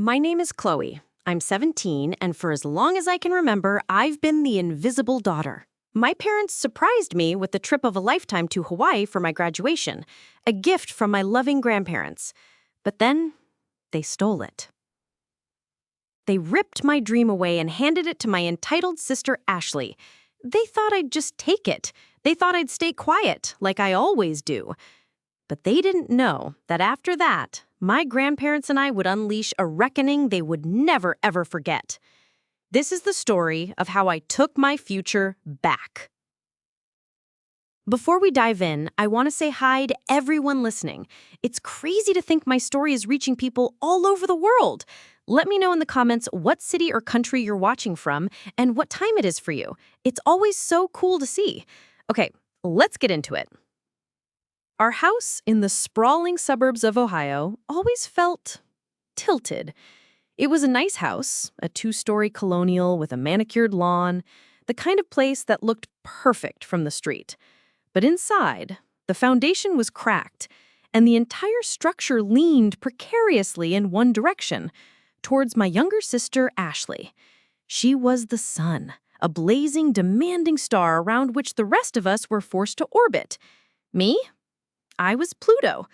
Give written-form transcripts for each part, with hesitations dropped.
My name is Chloe. I'm 17, and for as long as I can remember, I've been the invisible daughter. My parents surprised me with the trip of a lifetime to Hawaii for my graduation, a gift from my loving grandparents. But then, they stole it. They ripped my dream away and handed it to my entitled sister Ashley. They thought I'd just take it. They thought I'd stay quiet, like I always do. But they didn't know that after that, my grandparents and I would unleash a reckoning they would never, ever forget. This is the story of how I took my future back. Before we dive in, I want to say hi to everyone listening. It's crazy to think my story is reaching people all over the world. Let me know in the comments what city or country you're watching from and what time it is for you. It's always so cool to see. Okay, let's get into it. Our house in the sprawling suburbs of Ohio always felt tilted. It was a nice house, a 2-story colonial with a manicured lawn, the kind of place that looked perfect from the street. But inside, the foundation was cracked, and the entire structure leaned precariously in one direction, towards my younger sister, Ashley. She was the sun, a blazing, demanding star around which the rest of us were forced to orbit. Me? I was Pluto,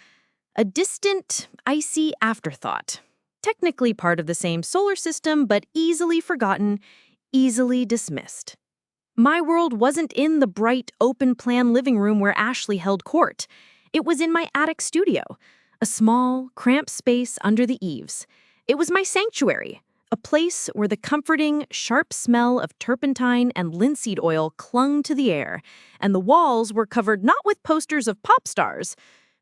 a distant, icy afterthought. Technically part of the same solar system, but easily forgotten, easily dismissed. My world wasn't in the bright, open-plan living room where Ashley held court. It was in my attic studio, a small, cramped space under the eaves. It was my sanctuary, a place where the comforting, sharp smell of turpentine and linseed oil clung to the air, and the walls were covered not with posters of pop stars,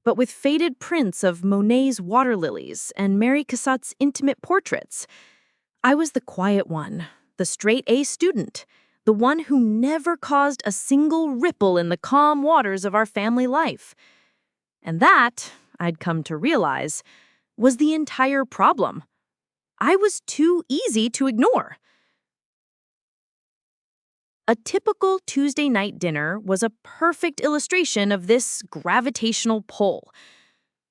but with faded prints of Monet's water lilies and Mary Cassatt's intimate portraits. I was the quiet one, the straight-A student, the one who never caused a single ripple in the calm waters of our family life. And that, I'd come to realize, was the entire problem. I was too easy to ignore. A typical Tuesday night dinner was a perfect illustration of this gravitational pull.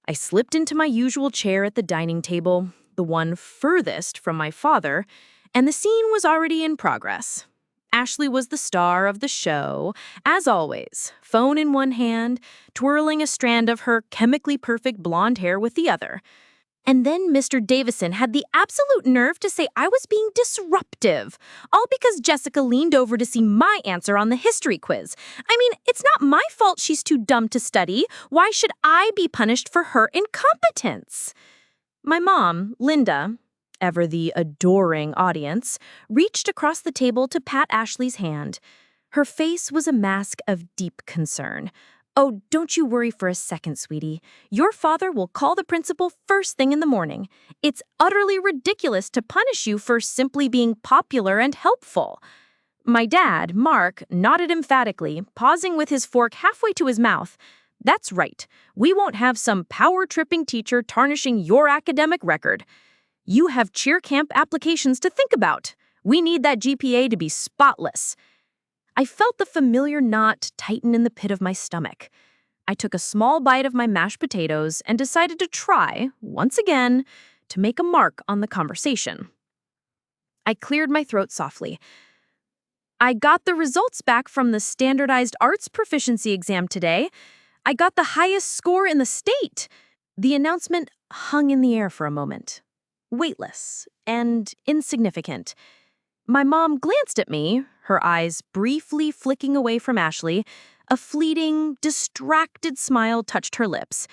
I slipped into my usual chair at the dining table, the one furthest from my father, and the scene was already in progress. Ashley was the star of the show, as always, phone in one hand, twirling a strand of her chemically perfect blonde hair with the other. And then Mr. Davison had the absolute nerve to say I was being disruptive, all because Jessica leaned over to see my answer on the history quiz. I mean, it's not my fault she's too dumb to study. Why should I be punished for her incompetence? My mom, Linda, ever the adoring audience, reached across the table to pat Ashley's hand. Her face was a mask of deep concern. "Oh, don't you worry for a second, sweetie. Your father will call the principal first thing in the morning. It's utterly ridiculous to punish you for simply being popular and helpful." My dad, Mark, nodded emphatically, pausing with his fork halfway to his mouth. "That's right. We won't have some power-tripping teacher tarnishing your academic record. You have cheer camp applications to think about. We need that GPA to be spotless." I felt the familiar knot tighten in the pit of my stomach. I took a small bite of my mashed potatoes and decided to try, once again, to make a mark on the conversation. I cleared my throat softly. "I got the results back from the standardized arts proficiency exam today. I got the highest score in the state." The announcement hung in the air for a moment, weightless and insignificant. My mom glanced at me, her eyes briefly flicking away from Ashley. A fleeting, distracted smile touched her lips.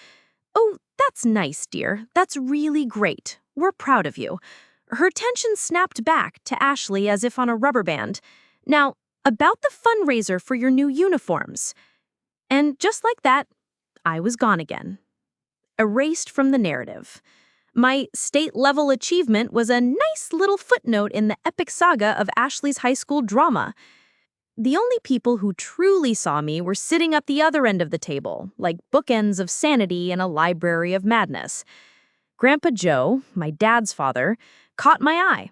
"Oh, that's nice, dear. That's really great. We're proud of you." Her attention snapped back to Ashley as if on a rubber band. "Now, about the fundraiser for your new uniforms." And just like that, I was gone again, erased from the narrative. My state-level achievement was a nice little footnote in the epic saga of Ashley's high school drama. The only people who truly saw me were sitting up the other end of the table, like bookends of sanity in a library of madness. Grandpa Joe, my dad's father, caught my eye.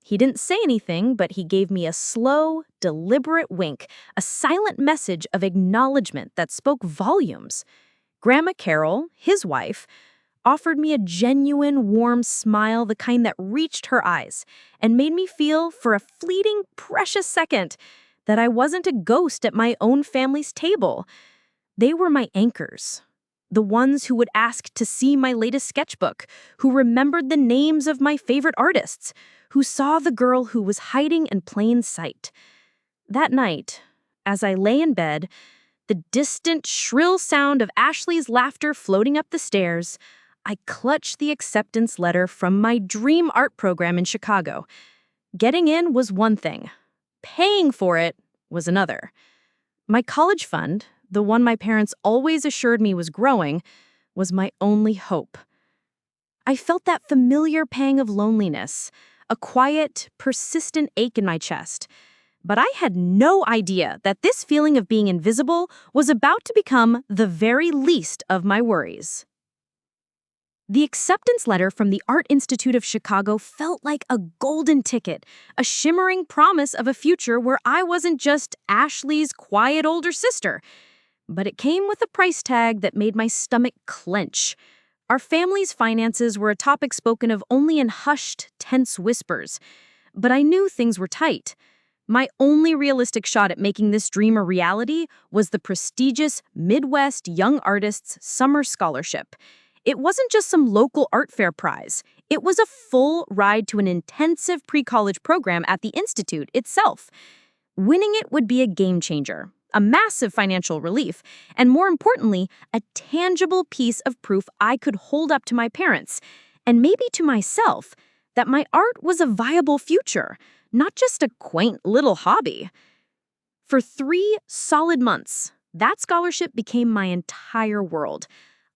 He didn't say anything, but he gave me a slow, deliberate wink, a silent message of acknowledgement that spoke volumes. Grandma Carol, his wife, offered me a genuine, warm smile, the kind that reached her eyes, and made me feel, for a fleeting, precious second, that I wasn't a ghost at my own family's table. They were my anchors. The ones who would ask to see my latest sketchbook, who remembered the names of my favorite artists, who saw the girl who was hiding in plain sight. That night, as I lay in bed, the distant, shrill sound of Ashley's laughter floating up the stairs, I clutched the acceptance letter from my dream art program in Chicago. Getting in was one thing. Paying for it was another. My college fund, the one my parents always assured me was growing, was my only hope. I felt that familiar pang of loneliness, a quiet, persistent ache in my chest. But I had no idea that this feeling of being invisible was about to become the very least of my worries. The acceptance letter from the Art Institute of Chicago felt like a golden ticket, a shimmering promise of a future where I wasn't just Ashley's quiet older sister. But it came with a price tag that made my stomach clench. Our family's finances were a topic spoken of only in hushed, tense whispers. But I knew things were tight. My only realistic shot at making this dream a reality was the prestigious Midwest Young Artists Summer Scholarship. It wasn't just some local art fair prize. It was a full ride to an intensive pre-college program at the Institute itself. Winning it would be a game changer, a massive financial relief, and more importantly, a tangible piece of proof I could hold up to my parents, and maybe to myself, that my art was a viable future, not just a quaint little hobby. For 3 solid months, that scholarship became my entire world.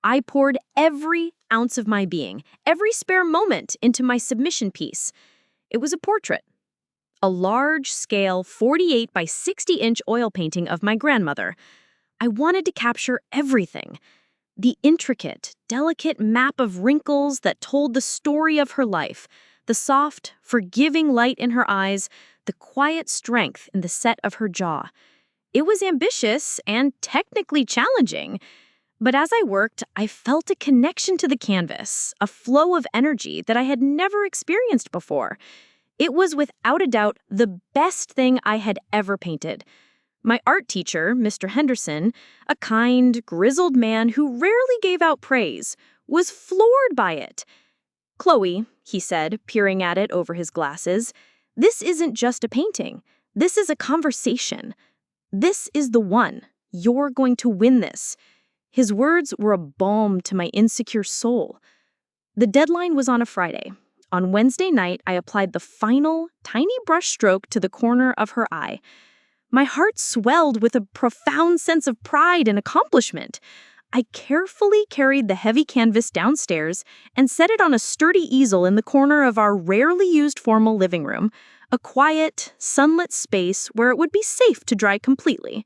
I poured every ounce of my being, every spare moment into my submission piece. It was a portrait. A large-scale 48 by 60-inch oil painting of my grandmother. I wanted to capture everything. The intricate, delicate map of wrinkles that told the story of her life, the soft, forgiving light in her eyes, the quiet strength in the set of her jaw. It was ambitious and technically challenging. But as I worked, I felt a connection to the canvas, a flow of energy that I had never experienced before. It was without a doubt the best thing I had ever painted. My art teacher, Mr. Henderson, a kind, grizzled man who rarely gave out praise, was floored by it. "Chloe," he said, peering at it over his glasses, "this isn't just a painting. This is a conversation. This is the one. You're going to win this." His words were a balm to my insecure soul. The deadline was on a Friday. On Wednesday night, I applied the final, tiny brush stroke to the corner of her eye. My heart swelled with a profound sense of pride and accomplishment. I carefully carried the heavy canvas downstairs and set it on a sturdy easel in the corner of our rarely used formal living room, a quiet, sunlit space where it would be safe to dry completely.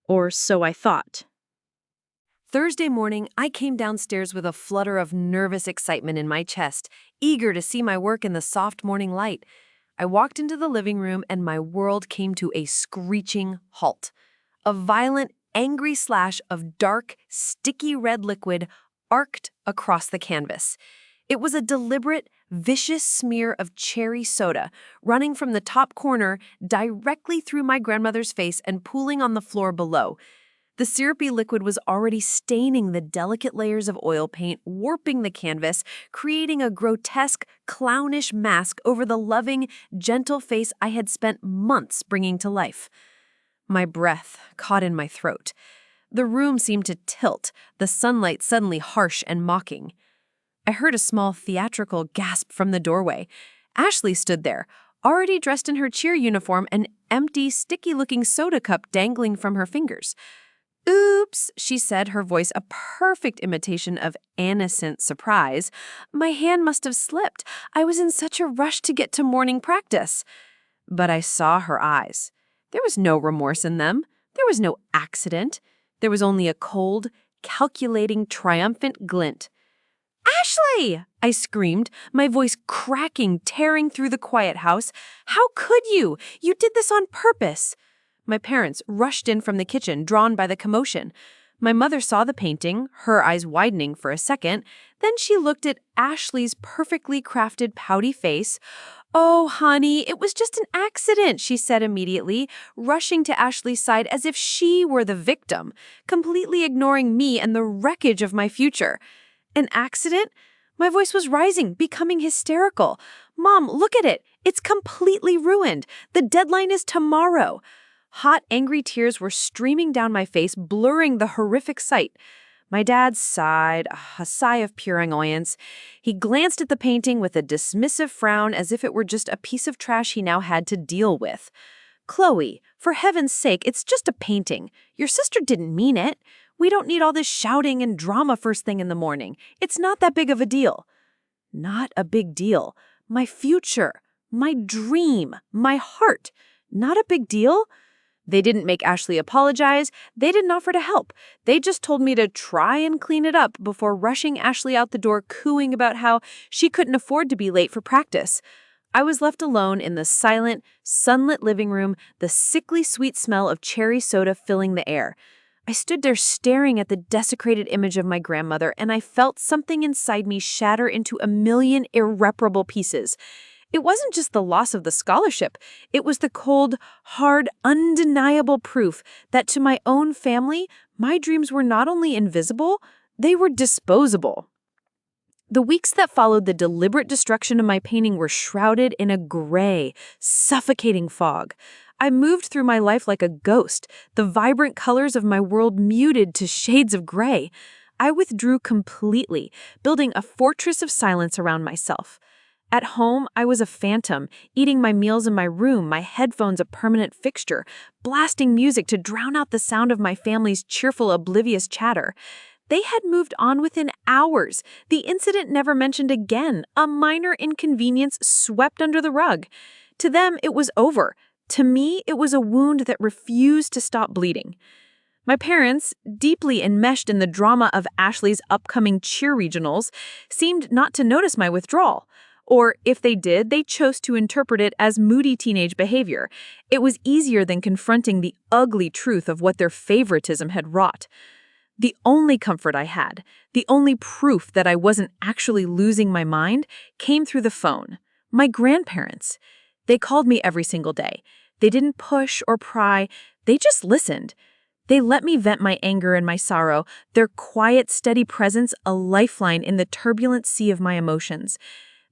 Or so I thought. Thursday morning, I came downstairs with a flutter of nervous excitement in my chest, eager to see my work in the soft morning light. I walked into the living room and my world came to a screeching halt. A violent, angry slash of dark, sticky red liquid arced across the canvas. It was a deliberate, vicious smear of cherry soda running from the top corner directly through my grandmother's face and pooling on the floor below. The syrupy liquid was already staining the delicate layers of oil paint, warping the canvas, creating a grotesque, clownish mask over the loving, gentle face I had spent months bringing to life. My breath caught in my throat. The room seemed to tilt, the sunlight suddenly harsh and mocking. I heard a small theatrical gasp from the doorway. Ashley stood there, already dressed in her cheer uniform, an empty, sticky-looking soda cup dangling from her fingers. "Oops," she said, her voice a perfect imitation of innocent surprise. "My hand must have slipped. I was in such a rush to get to morning practice." But I saw her eyes. There was no remorse in them. There was no accident. There was only a cold, calculating, triumphant glint. "Ashley!" I screamed, my voice cracking, tearing through the quiet house. "How could you? You did this on purpose." My parents rushed in from the kitchen, drawn by the commotion. My mother saw the painting, her eyes widening for a second. Then she looked at Ashley's perfectly crafted pouty face. "Oh, honey, it was just an accident," she said immediately, rushing to Ashley's side as if she were the victim, completely ignoring me and the wreckage of my future. "An accident?" My voice was rising, becoming hysterical. "Mom, look at it. It's completely ruined. The deadline is tomorrow." Hot, angry tears were streaming down my face, blurring the horrific sight. My dad sighed, a sigh of pure annoyance. He glanced at the painting with a dismissive frown as if it were just a piece of trash he now had to deal with. "Chloe, for heaven's sake, it's just a painting. Your sister didn't mean it. We don't need all this shouting and drama first thing in the morning. It's not that big of a deal." Not a big deal. My future, my dream, my heart. Not a big deal? They didn't make Ashley apologize. They didn't offer to help. They just told me to try and clean it up before rushing Ashley out the door, cooing about how she couldn't afford to be late for practice. I was left alone in the silent, sunlit living room, the sickly sweet smell of cherry soda filling the air. I stood there staring at the desecrated image of my grandmother, and I felt something inside me shatter into a million irreparable pieces. It wasn't just the loss of the scholarship. It was the cold, hard, undeniable proof that to my own family, my dreams were not only invisible, they were disposable. The weeks that followed the deliberate destruction of my painting were shrouded in a gray, suffocating fog. I moved through my life like a ghost, the vibrant colors of my world muted to shades of gray. I withdrew completely, building a fortress of silence around myself. At home, I was a phantom, eating my meals in my room, my headphones a permanent fixture, blasting music to drown out the sound of my family's cheerful, oblivious chatter. They had moved on within hours. The incident never mentioned again, a minor inconvenience swept under the rug. To them, it was over. To me, it was a wound that refused to stop bleeding. My parents, deeply enmeshed in the drama of Ashley's upcoming cheer regionals, seemed not to notice my withdrawal. Or, if they did, they chose to interpret it as moody teenage behavior. It was easier than confronting the ugly truth of what their favoritism had wrought. The only comfort I had, the only proof that I wasn't actually losing my mind, came through the phone. My grandparents. They called me every single day. They didn't push or pry. They just listened. They let me vent my anger and my sorrow, their quiet, steady presence a lifeline in the turbulent sea of my emotions.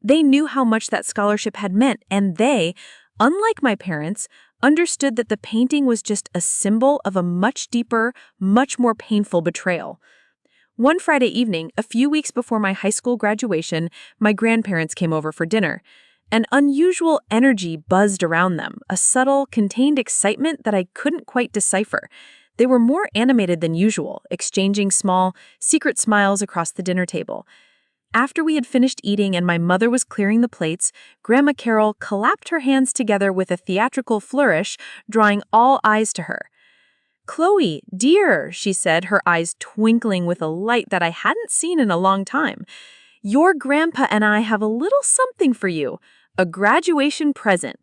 They knew how much that scholarship had meant, and they, unlike my parents, understood that the painting was just a symbol of a much deeper, much more painful betrayal. One Friday evening, a few weeks before my high school graduation, my grandparents came over for dinner. An unusual energy buzzed around them, a subtle, contained excitement that I couldn't quite decipher. They were more animated than usual, exchanging small, secret smiles across the dinner table. After we had finished eating and my mother was clearing the plates, Grandma Carol clapped her hands together with a theatrical flourish, drawing all eyes to her. "Chloe, dear," she said, her eyes twinkling with a light that I hadn't seen in a long time, "your grandpa and I have a little something for you, a graduation present."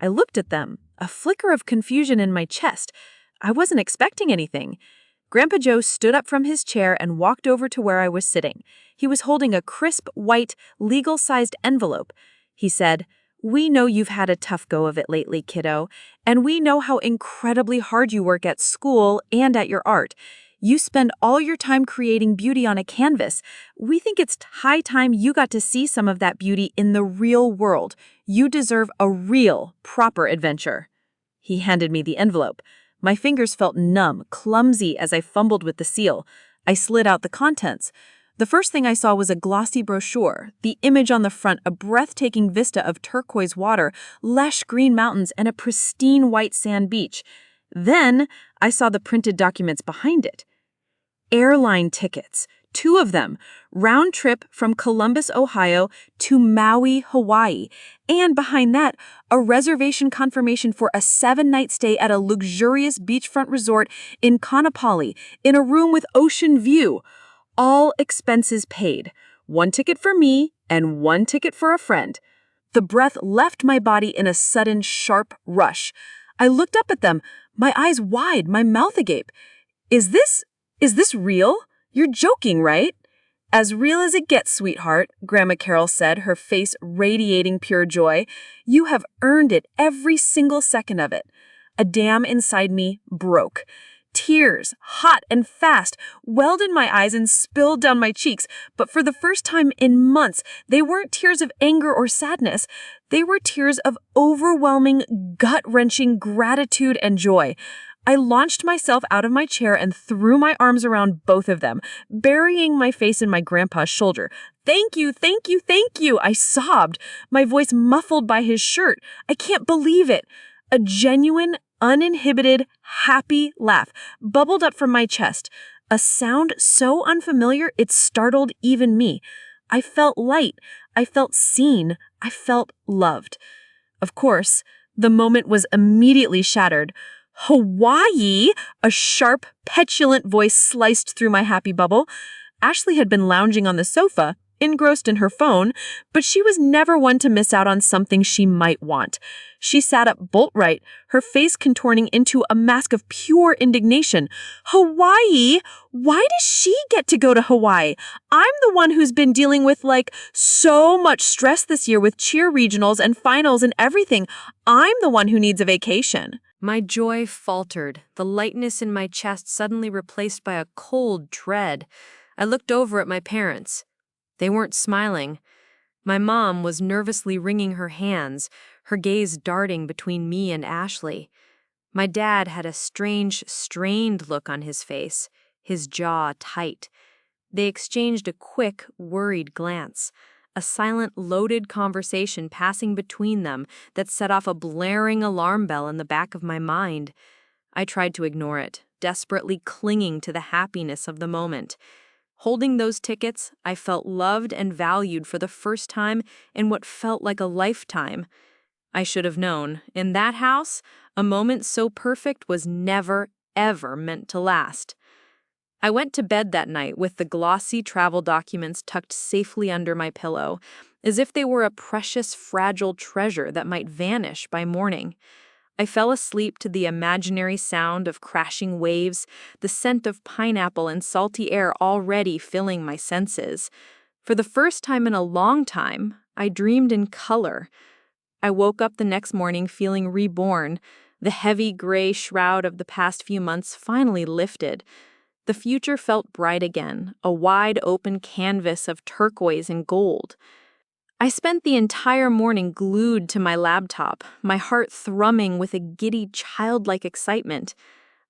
I looked at them, a flicker of confusion in my chest. I wasn't expecting anything. Grandpa Joe stood up from his chair and walked over to where I was sitting. He was holding a crisp, white, legal-sized envelope. He said, "We know you've had a tough go of it lately, kiddo, and we know how incredibly hard you work at school and at your art. You spend all your time creating beauty on a canvas. We think it's high time you got to see some of that beauty in the real world. You deserve a real, proper adventure." He handed me the envelope. My fingers felt numb, clumsy as I fumbled with the seal. I slid out the contents. The first thing I saw was a glossy brochure, the image on the front a breathtaking vista of turquoise water, lush green mountains, and a pristine white sand beach. Then I saw the printed documents behind it. Airline tickets, 2 of them, round trip from Columbus, Ohio to Maui, Hawaii. And behind that, a reservation confirmation for a 7-night stay at a luxurious beachfront resort in Kaanapali, in a room with ocean view. All expenses paid. 1 ticket for me and 1 ticket for a friend. The breath left my body in a sudden, sharp rush. I looked up at them, my eyes wide, my mouth agape. Is this Is this real? You're joking, right? As real as it gets, sweetheart, Grandma Carol said, her face radiating pure joy. You have earned it, every single second of it. A dam inside me broke. Tears, hot and fast, welled in my eyes and spilled down my cheeks, but for the first time in months, they weren't tears of anger or sadness. They were tears of overwhelming, gut-wrenching gratitude and joy. I launched myself out of my chair and threw my arms around both of them, burying my face in my grandpa's shoulder. "Thank you, thank you, thank you," I sobbed, my voice muffled by his shirt. I can't believe it. A genuine, uninhibited, happy laugh bubbled up from my chest, a sound so unfamiliar it startled even me. I felt light, I felt seen, I felt loved. Of course, the moment was immediately shattered. "Hawaii!" A sharp, petulant voice sliced through my happy bubble. Ashley had been lounging on the sofa, engrossed in her phone, but she was never one to miss out on something she might want. She sat up bolt right, her face contorting into a mask of pure indignation. "Hawaii? Why does she get to go to Hawaii? I'm the one who's been dealing with, so much stress this year with cheer regionals and finals and everything. I'm the one who needs a vacation." My joy faltered, the lightness in my chest suddenly replaced by a cold dread. I looked over at my parents. They weren't smiling. My mom was nervously wringing her hands, her gaze darting between me and Ashley. My dad had a strange, strained look on his face, his jaw tight. They exchanged a quick, worried glance, a silent, loaded conversation passing between them that set off a blaring alarm bell in the back of my mind. I tried to ignore it, desperately clinging to the happiness of the moment. Holding those tickets, I felt loved and valued for the first time in what felt like a lifetime. I should have known, in that house, a moment so perfect was never, ever meant to last. I went to bed that night with the glossy travel documents tucked safely under my pillow, as if they were a precious, fragile treasure that might vanish by morning. I fell asleep to the imaginary sound of crashing waves, the scent of pineapple and salty air already filling my senses. For the first time in a long time, I dreamed in color. I woke up the next morning feeling reborn, the heavy gray shroud of the past few months finally lifted. The future felt bright again, a wide open canvas of turquoise and gold. I spent the entire morning glued to my laptop, my heart thrumming with a giddy, childlike excitement.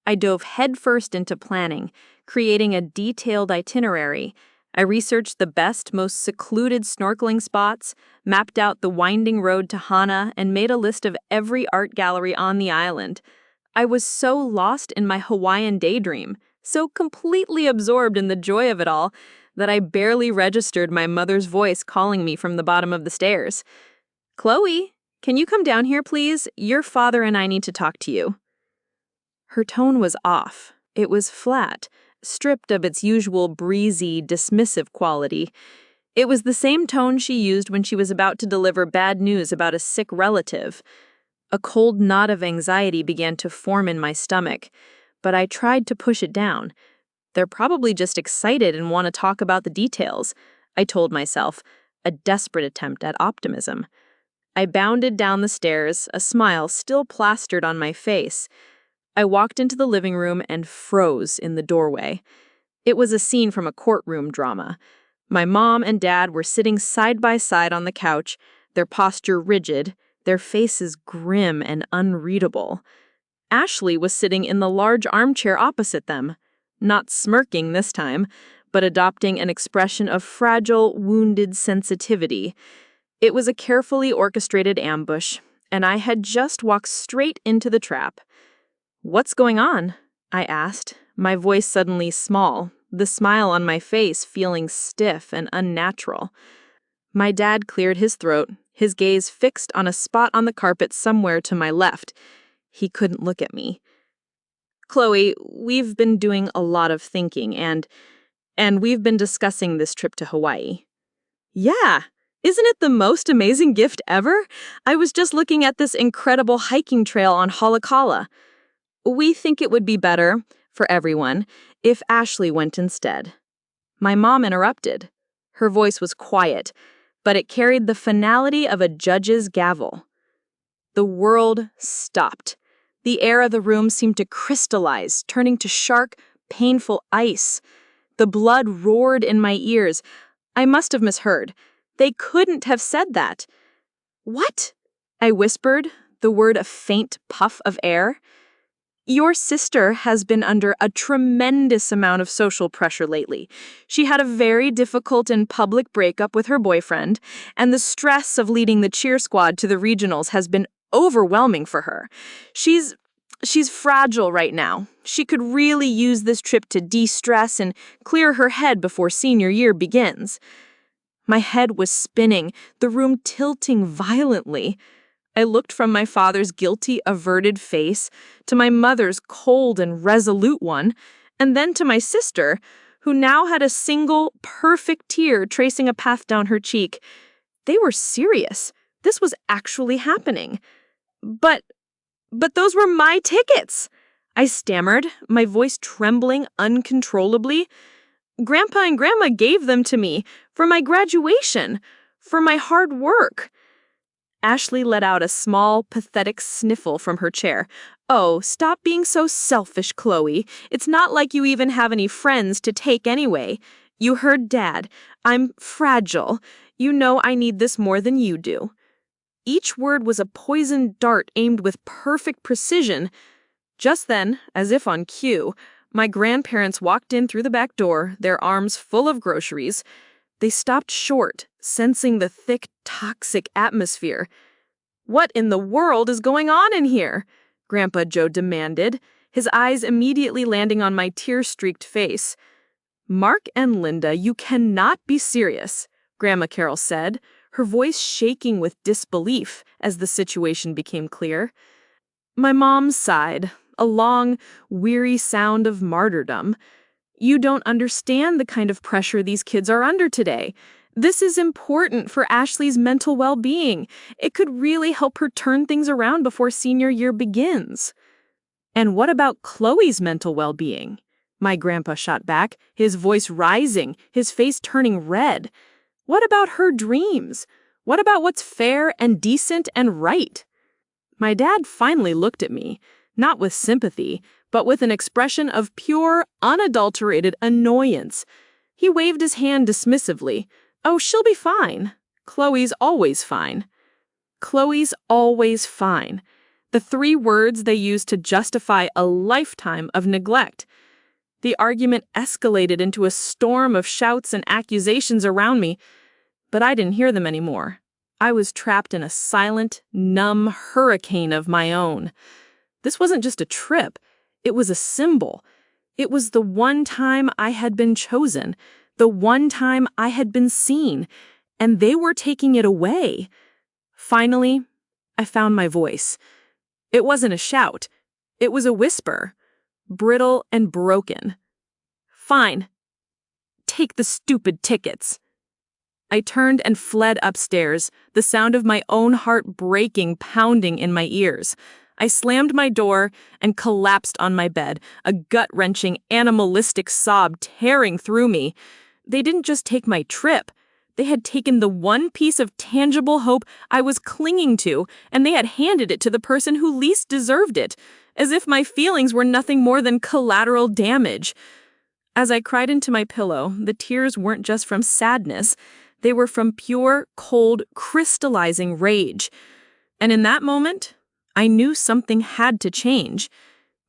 I dove headfirst into planning, creating a detailed itinerary. I researched the best, most secluded snorkeling spots, mapped out the winding road to Hana, and made a list of every art gallery on the island. I was so lost in my Hawaiian daydream, so completely absorbed in the joy of it all, that I barely registered my mother's voice calling me from the bottom of the stairs. "Chloe, can you come down here, please? Your father and I need to talk to you." Her tone was off. It was flat, stripped of its usual breezy, dismissive quality. It was the same tone she used when she was about to deliver bad news about a sick relative. A cold knot of anxiety began to form in my stomach, but I tried to push it down. "They're probably just excited and want to talk about the details," I told myself, a desperate attempt at optimism. I bounded down the stairs, a smile still plastered on my face. I walked into the living room and froze in the doorway. It was a scene from a courtroom drama. My mom and dad were sitting side by side on the couch, their posture rigid, their faces grim and unreadable. Ashley was sitting in the large armchair opposite them, not smirking this time, but adopting an expression of fragile, wounded sensitivity. It was a carefully orchestrated ambush, and I had just walked straight into the trap. "What's going on?" I asked, my voice suddenly small, the smile on my face feeling stiff and unnatural. My dad cleared his throat, his gaze fixed on a spot on the carpet somewhere to my left. He couldn't look at me. "Chloe, we've been doing a lot of thinking, and we've been discussing this trip to Hawaii." "Yeah, isn't it the most amazing gift ever? I was just looking at this incredible hiking trail on Halakala. We think it would be better for everyone if Ashley went instead. My mom interrupted. Her voice was quiet, but it carried the finality of a judge's gavel. The world stopped. The air of the room seemed to crystallize, turning to sharp, painful ice. The blood roared in my ears. I must have misheard. They couldn't have said that. What? I whispered, the word a faint puff of air. Your sister has been under a tremendous amount of social pressure lately. She had a very difficult and public breakup with her boyfriend, and the stress of leading the cheer squad to the regionals has been overwhelming for her. She's fragile right now. She could really use this trip to de-stress and clear her head before senior year begins. My head was spinning, the room tilting violently. I looked from my father's guilty, averted face to my mother's cold and resolute one, and then to my sister, who now had a single, perfect tear tracing a path down her cheek. They were serious. This was actually happening. But those were my tickets, I stammered, my voice trembling uncontrollably. Grandpa and Grandma gave them to me for my graduation, for my hard work. Ashley let out a small, pathetic sniffle from her chair. Oh, stop being so selfish, Chloe. It's not like you even have any friends to take anyway. You heard Dad. I'm fragile. You know I need this more than you do. Each word was a poisoned dart aimed with perfect precision. Just then, as if on cue, my grandparents walked in through the back door, their arms full of groceries. They stopped short, sensing the thick, toxic atmosphere. What in the world is going on in here? Grandpa Joe demanded, his eyes immediately landing on my tear-streaked face. Mark and Linda, you cannot be serious, Grandma Carol said, her voice shaking with disbelief as the situation became clear. My mom sighed, a long, weary sound of martyrdom. You don't understand the kind of pressure these kids are under today. This is important for Ashley's mental well-being. It could really help her turn things around before senior year begins. And what about Chloe's mental well-being? My grandpa shot back, his voice rising, his face turning red. What about her dreams? What about what's fair and decent and right? My dad finally looked at me, not with sympathy, but with an expression of pure, unadulterated annoyance. He waved his hand dismissively. Oh, she'll be fine. Chloe's always fine. Chloe's always fine. The 3 words they used to justify a lifetime of neglect. The argument escalated into a storm of shouts and accusations around me, but I didn't hear them anymore. I was trapped in a silent, numb hurricane of my own. This wasn't just a trip. It was a symbol. It was the one time I had been chosen, the one time I had been seen, and they were taking it away. Finally, I found my voice. It wasn't a shout. It was a whisper, brittle and broken. Fine. Take the stupid tickets. I turned and fled upstairs, the sound of my own heart breaking, pounding in my ears. I slammed my door and collapsed on my bed, a gut-wrenching, animalistic sob tearing through me. They didn't just take my trip. They had taken the one piece of tangible hope I was clinging to, and they had handed it to the person who least deserved it, as if my feelings were nothing more than collateral damage. As I cried into my pillow, the tears weren't just from sadness. They were from pure, cold, crystallizing rage. And in that moment, I knew something had to change.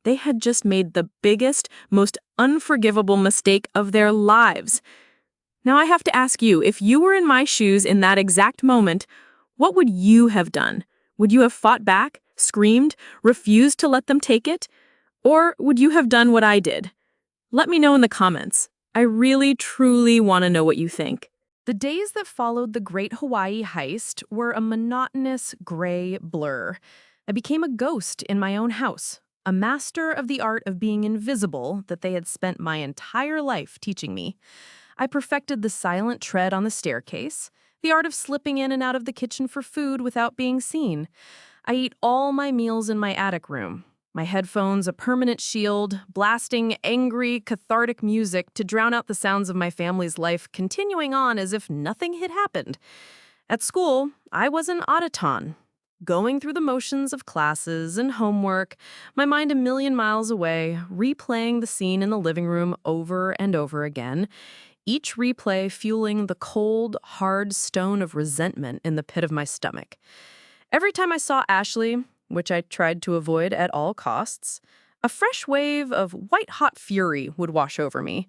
They had just made the biggest, most unforgivable mistake of their lives. Now I have to ask you, if you were in my shoes in that exact moment, what would you have done? Would you have fought back, screamed, refused to let them take it? Or would you have done what I did? Let me know in the comments. I really, truly want to know what you think. The days that followed the Great Hawaii Heist were a monotonous gray blur. I became a ghost in my own house, a master of the art of being invisible that they had spent my entire life teaching me. I perfected the silent tread on the staircase, the art of slipping in and out of the kitchen for food without being seen. I eat all my meals in my attic room. My headphones a permanent shield, blasting angry, cathartic music to drown out the sounds of my family's life continuing on as if nothing had happened. At school, I was an automaton, going through the motions of classes and homework, my mind a million miles away, replaying the scene in the living room over and over again, each replay fueling the cold, hard stone of resentment in the pit of my stomach. Every time I saw Ashley, which I tried to avoid at all costs, a fresh wave of white-hot fury would wash over me.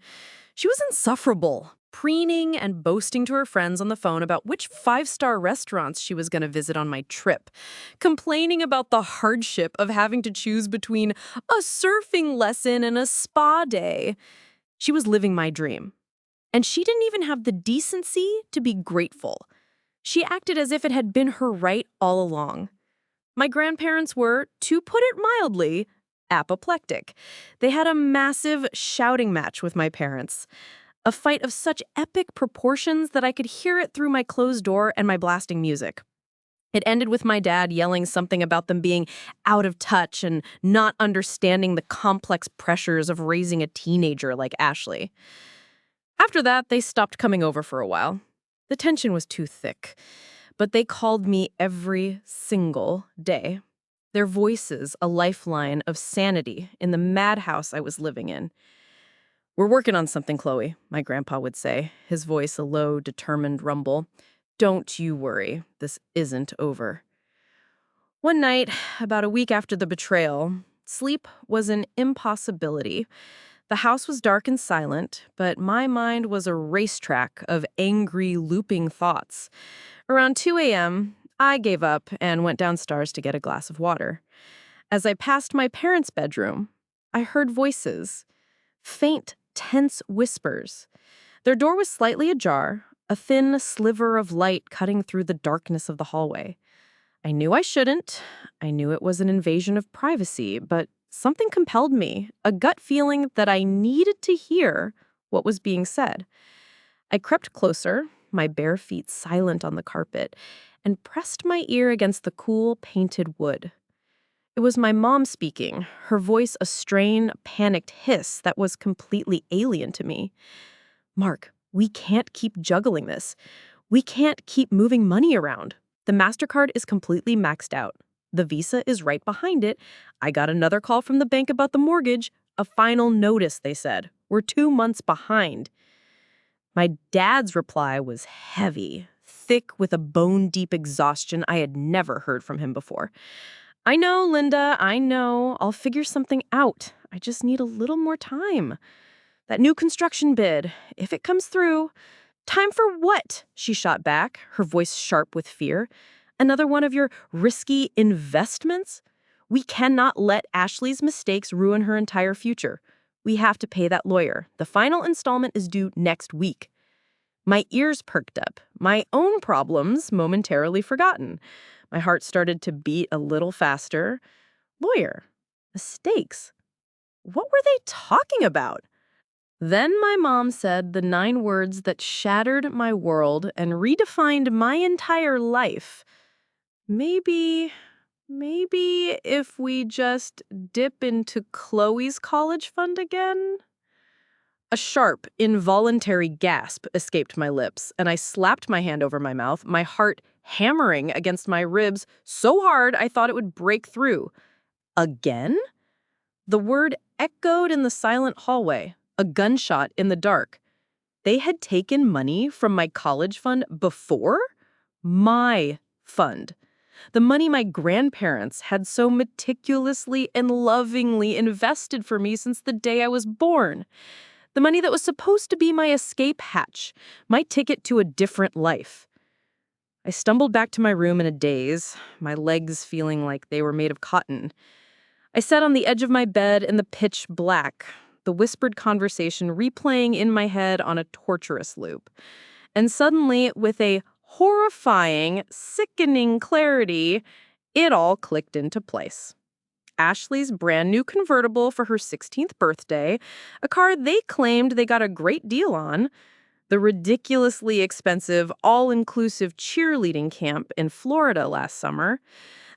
She was insufferable, preening and boasting to her friends on the phone about which five-star restaurants she was going to visit on my trip, complaining about the hardship of having to choose between a surfing lesson and a spa day. She was living my dream. And she didn't even have the decency to be grateful. She acted as if it had been her right all along. My grandparents were, to put it mildly, apoplectic. They had a massive shouting match with my parents. A fight of such epic proportions that I could hear it through my closed door and my blasting music. It ended with my dad yelling something about them being out of touch and not understanding the complex pressures of raising a teenager like Ashley. After that, they stopped coming over for a while. The tension was too thick, but they called me every single day. Their voices a lifeline of sanity in the madhouse I was living in. "We're working on something, Chloe," my grandpa would say, his voice a low, determined rumble. "Don't you worry, this isn't over." One night, about a week after the betrayal, sleep was an impossibility. The house was dark and silent, but my mind was a racetrack of angry, looping thoughts. Around 2 a.m., I gave up and went downstairs to get a glass of water. As I passed my parents' bedroom, I heard voices, faint, tense whispers. Their door was slightly ajar, a thin sliver of light cutting through the darkness of the hallway. I knew I shouldn't. I knew it was an invasion of privacy, but something compelled me, a gut feeling that I needed to hear what was being said. I crept closer, my bare feet silent on the carpet, and pressed my ear against the cool, painted wood. It was my mom speaking, her voice a strained, panicked hiss that was completely alien to me. "Mark, we can't keep juggling this. We can't keep moving money around. The MasterCard is completely maxed out. The Visa is right behind it. I got another call from the bank about the mortgage. A final notice, they said. We're 2 months behind." My dad's reply was heavy, thick with a bone-deep exhaustion I had never heard from him before. "I know, Linda, I know. I'll figure something out. I just need a little more time. That new construction bid, if it comes through..." "Time for what?" she shot back, her voice sharp with fear. "Another one of your risky investments? We cannot let Ashley's mistakes ruin her entire future. We have to pay that lawyer. The final installment is due next week." My ears perked up, my own problems momentarily forgotten. My heart started to beat a little faster. Lawyer. Mistakes. What were they talking about? Then my mom said the 9 words that shattered my world and redefined my entire life. Maybe if we just dip into Chloe's college fund again? A sharp, involuntary gasp escaped my lips, and I slapped my hand over my mouth, my heart hammering against my ribs so hard I thought it would break through. Again? The word echoed in the silent hallway, a gunshot in the dark. They had taken money from my college fund before? My fund. The money my grandparents had so meticulously and lovingly invested for me since the day I was born. The money that was supposed to be my escape hatch, my ticket to a different life. I stumbled back to my room in a daze, my legs feeling like they were made of cotton. I sat on the edge of my bed in the pitch black, the whispered conversation replaying in my head on a torturous loop. And suddenly, with a horrifying, sickening clarity, it all clicked into place. Ashley's brand new convertible for her 16th birthday, a car they claimed they got a great deal on, the ridiculously expensive, all-inclusive cheerleading camp in Florida last summer,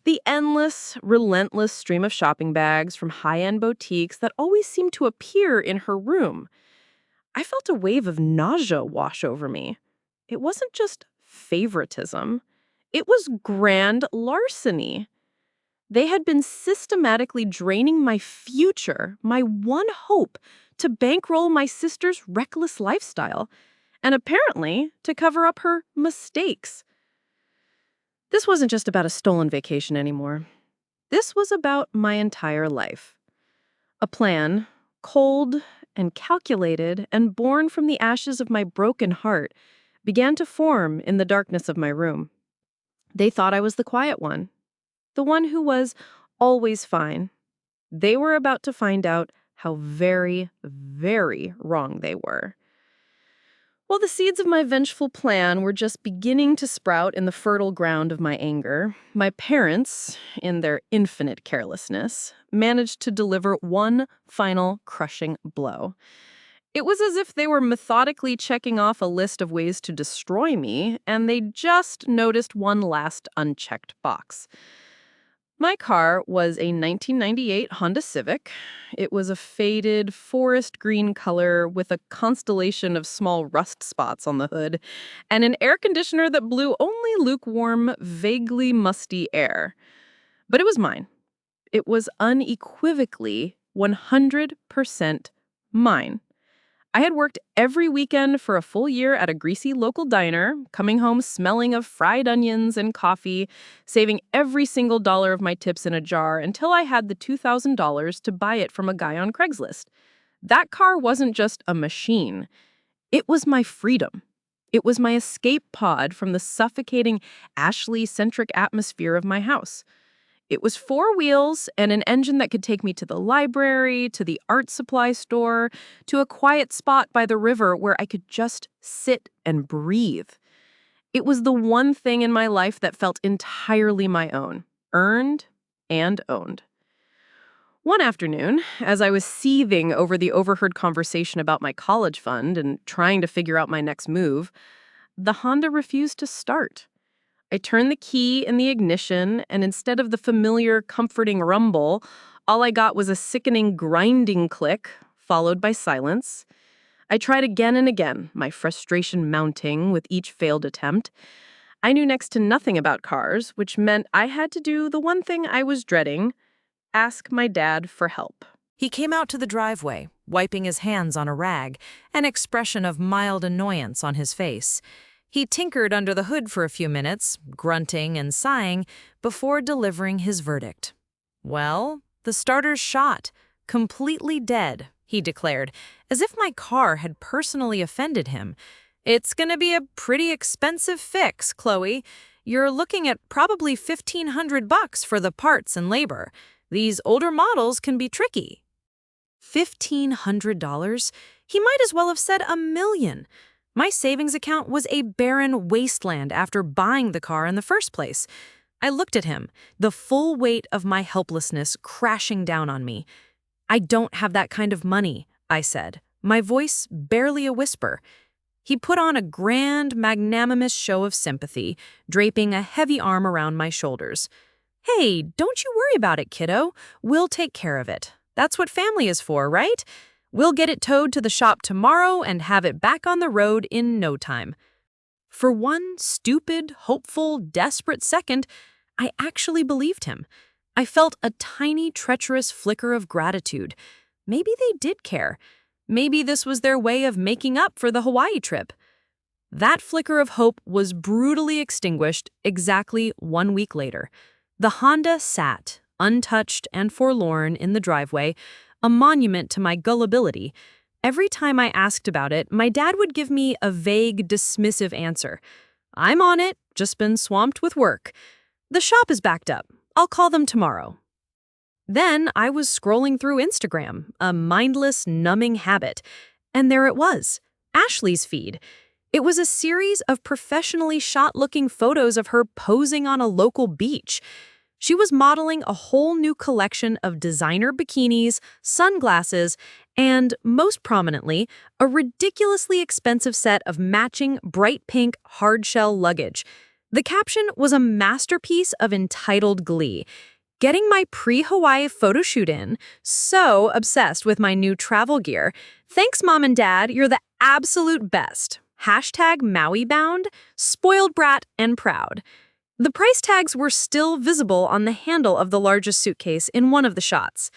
the endless, relentless stream of shopping bags from high-end boutiques that always seemed to appear in her room. I felt a wave of nausea wash over me. It wasn't just favoritism. It was grand larceny. They had been systematically draining my future, my one hope, to bankroll my sister's reckless lifestyle, and apparently to cover up her mistakes. This wasn't just about a stolen vacation anymore. This was about my entire life. A plan, cold and calculated and born from the ashes of my broken heart, began to form in the darkness of my room. They thought I was the quiet one, the one who was always fine. They were about to find out how very, very wrong they were. Well, the seeds of my vengeful plan were just beginning to sprout in the fertile ground of my anger. My parents, in their infinite carelessness, managed to deliver one final crushing blow. It was as if they were methodically checking off a list of ways to destroy me, and they just noticed one last unchecked box. My car was a 1998 Honda Civic. It was a faded forest green color with a constellation of small rust spots on the hood and an air conditioner that blew only lukewarm, vaguely musty air. But it was mine. It was unequivocally 100% mine. I had worked every weekend for a full year at a greasy local diner, coming home smelling of fried onions and coffee, saving every single dollar of my tips in a jar until I had the $2,000 to buy it from a guy on Craigslist. That car wasn't just a machine. It was my freedom. It was my escape pod from the suffocating Ashley-centric atmosphere of my house. It was 4 wheels and an engine that could take me to the library, to the art supply store, to a quiet spot by the river where I could just sit and breathe. It was the one thing in my life that felt entirely my own, earned and owned. One afternoon, as I was seething over the overheard conversation about my college fund and trying to figure out my next move, the Honda refused to start. I turned the key in the ignition, and instead of the familiar, comforting rumble, all I got was a sickening, grinding click, followed by silence. I tried again and again, my frustration mounting with each failed attempt. I knew next to nothing about cars, which meant I had to do the one thing I was dreading: ask my dad for help. He came out to the driveway, wiping his hands on a rag, an expression of mild annoyance on his face. He tinkered under the hood for a few minutes, grunting and sighing, before delivering his verdict. "Well, the starter's shot, completely dead," he declared, as if my car had personally offended him. "It's gonna be a pretty expensive fix, Chloe. You're looking at probably $1,500 for the parts and labor. These older models can be tricky." $1,500? He might as well have said $1 million. My savings account was a barren wasteland after buying the car in the first place. I looked at him, the full weight of my helplessness crashing down on me. "I don't have that kind of money," I said, my voice barely a whisper. He put on a grand, magnanimous show of sympathy, draping a heavy arm around my shoulders. "Hey, don't you worry about it, kiddo. We'll take care of it. That's what family is for, right? We'll get it towed to the shop tomorrow and have it back on the road in no time." For one stupid, hopeful, desperate second, I actually believed him. I felt a tiny, treacherous flicker of gratitude. Maybe they did care. Maybe this was their way of making up for the Hawaii trip. That flicker of hope was brutally extinguished exactly 1 week later. The Honda sat, untouched and forlorn, in the driveway, a monument to my gullibility. Every time I asked about it, my dad would give me a vague, dismissive answer. "I'm on it, just been swamped with work. The shop is backed up. I'll call them tomorrow." Then I was scrolling through Instagram, a mindless, numbing habit, and there it was, Ashley's feed. It was a series of professionally shot-looking photos of her posing on a local beach. She was modeling a whole new collection of designer bikinis, sunglasses, and, most prominently, a ridiculously expensive set of matching bright pink hardshell luggage. The caption was a masterpiece of entitled glee. Getting my pre-Hawaii photo shoot in, so obsessed with my new travel gear. Thanks, Mom and Dad, you're the absolute best. Hashtag Maui bound, spoiled brat, and proud. The price tags were still visible on the handle of the largest suitcase in one of the shots.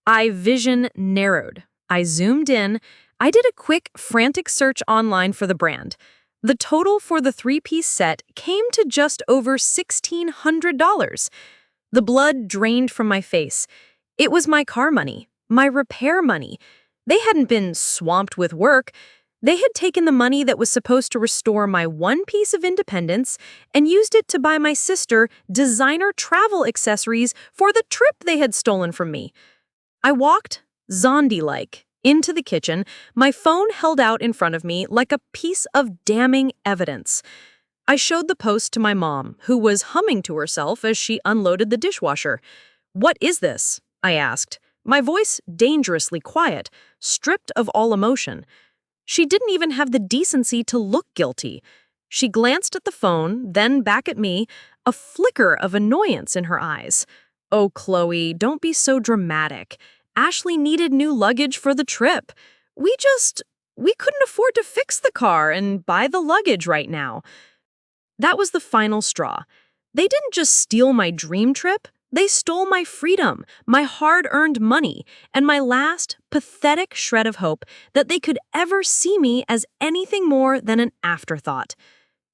I vision narrowed. I zoomed in. I did a quick, frantic search online for the brand. The total for the three-piece set came to just over $1,600. The blood drained from my face. It was my car money, my repair money. They hadn't been swamped with work. They had taken the money that was supposed to restore my one piece of independence and used it to buy my sister designer travel accessories for the trip they had stolen from me. I walked, zombie-like, into the kitchen, my phone held out in front of me like a piece of damning evidence. I showed the post to my mom, who was humming to herself as she unloaded the dishwasher. "What is this?" I asked, my voice dangerously quiet, stripped of all emotion. She didn't even have the decency to look guilty. She glanced at the phone, then back at me, a flicker of annoyance in her eyes. "Oh, Chloe, don't be so dramatic. Ashley needed new luggage for the trip. We couldn't afford to fix the car and buy the luggage right now." That was the final straw. They didn't just steal my dream trip. They stole my freedom, my hard-earned money, and my last, pathetic shred of hope that they could ever see me as anything more than an afterthought.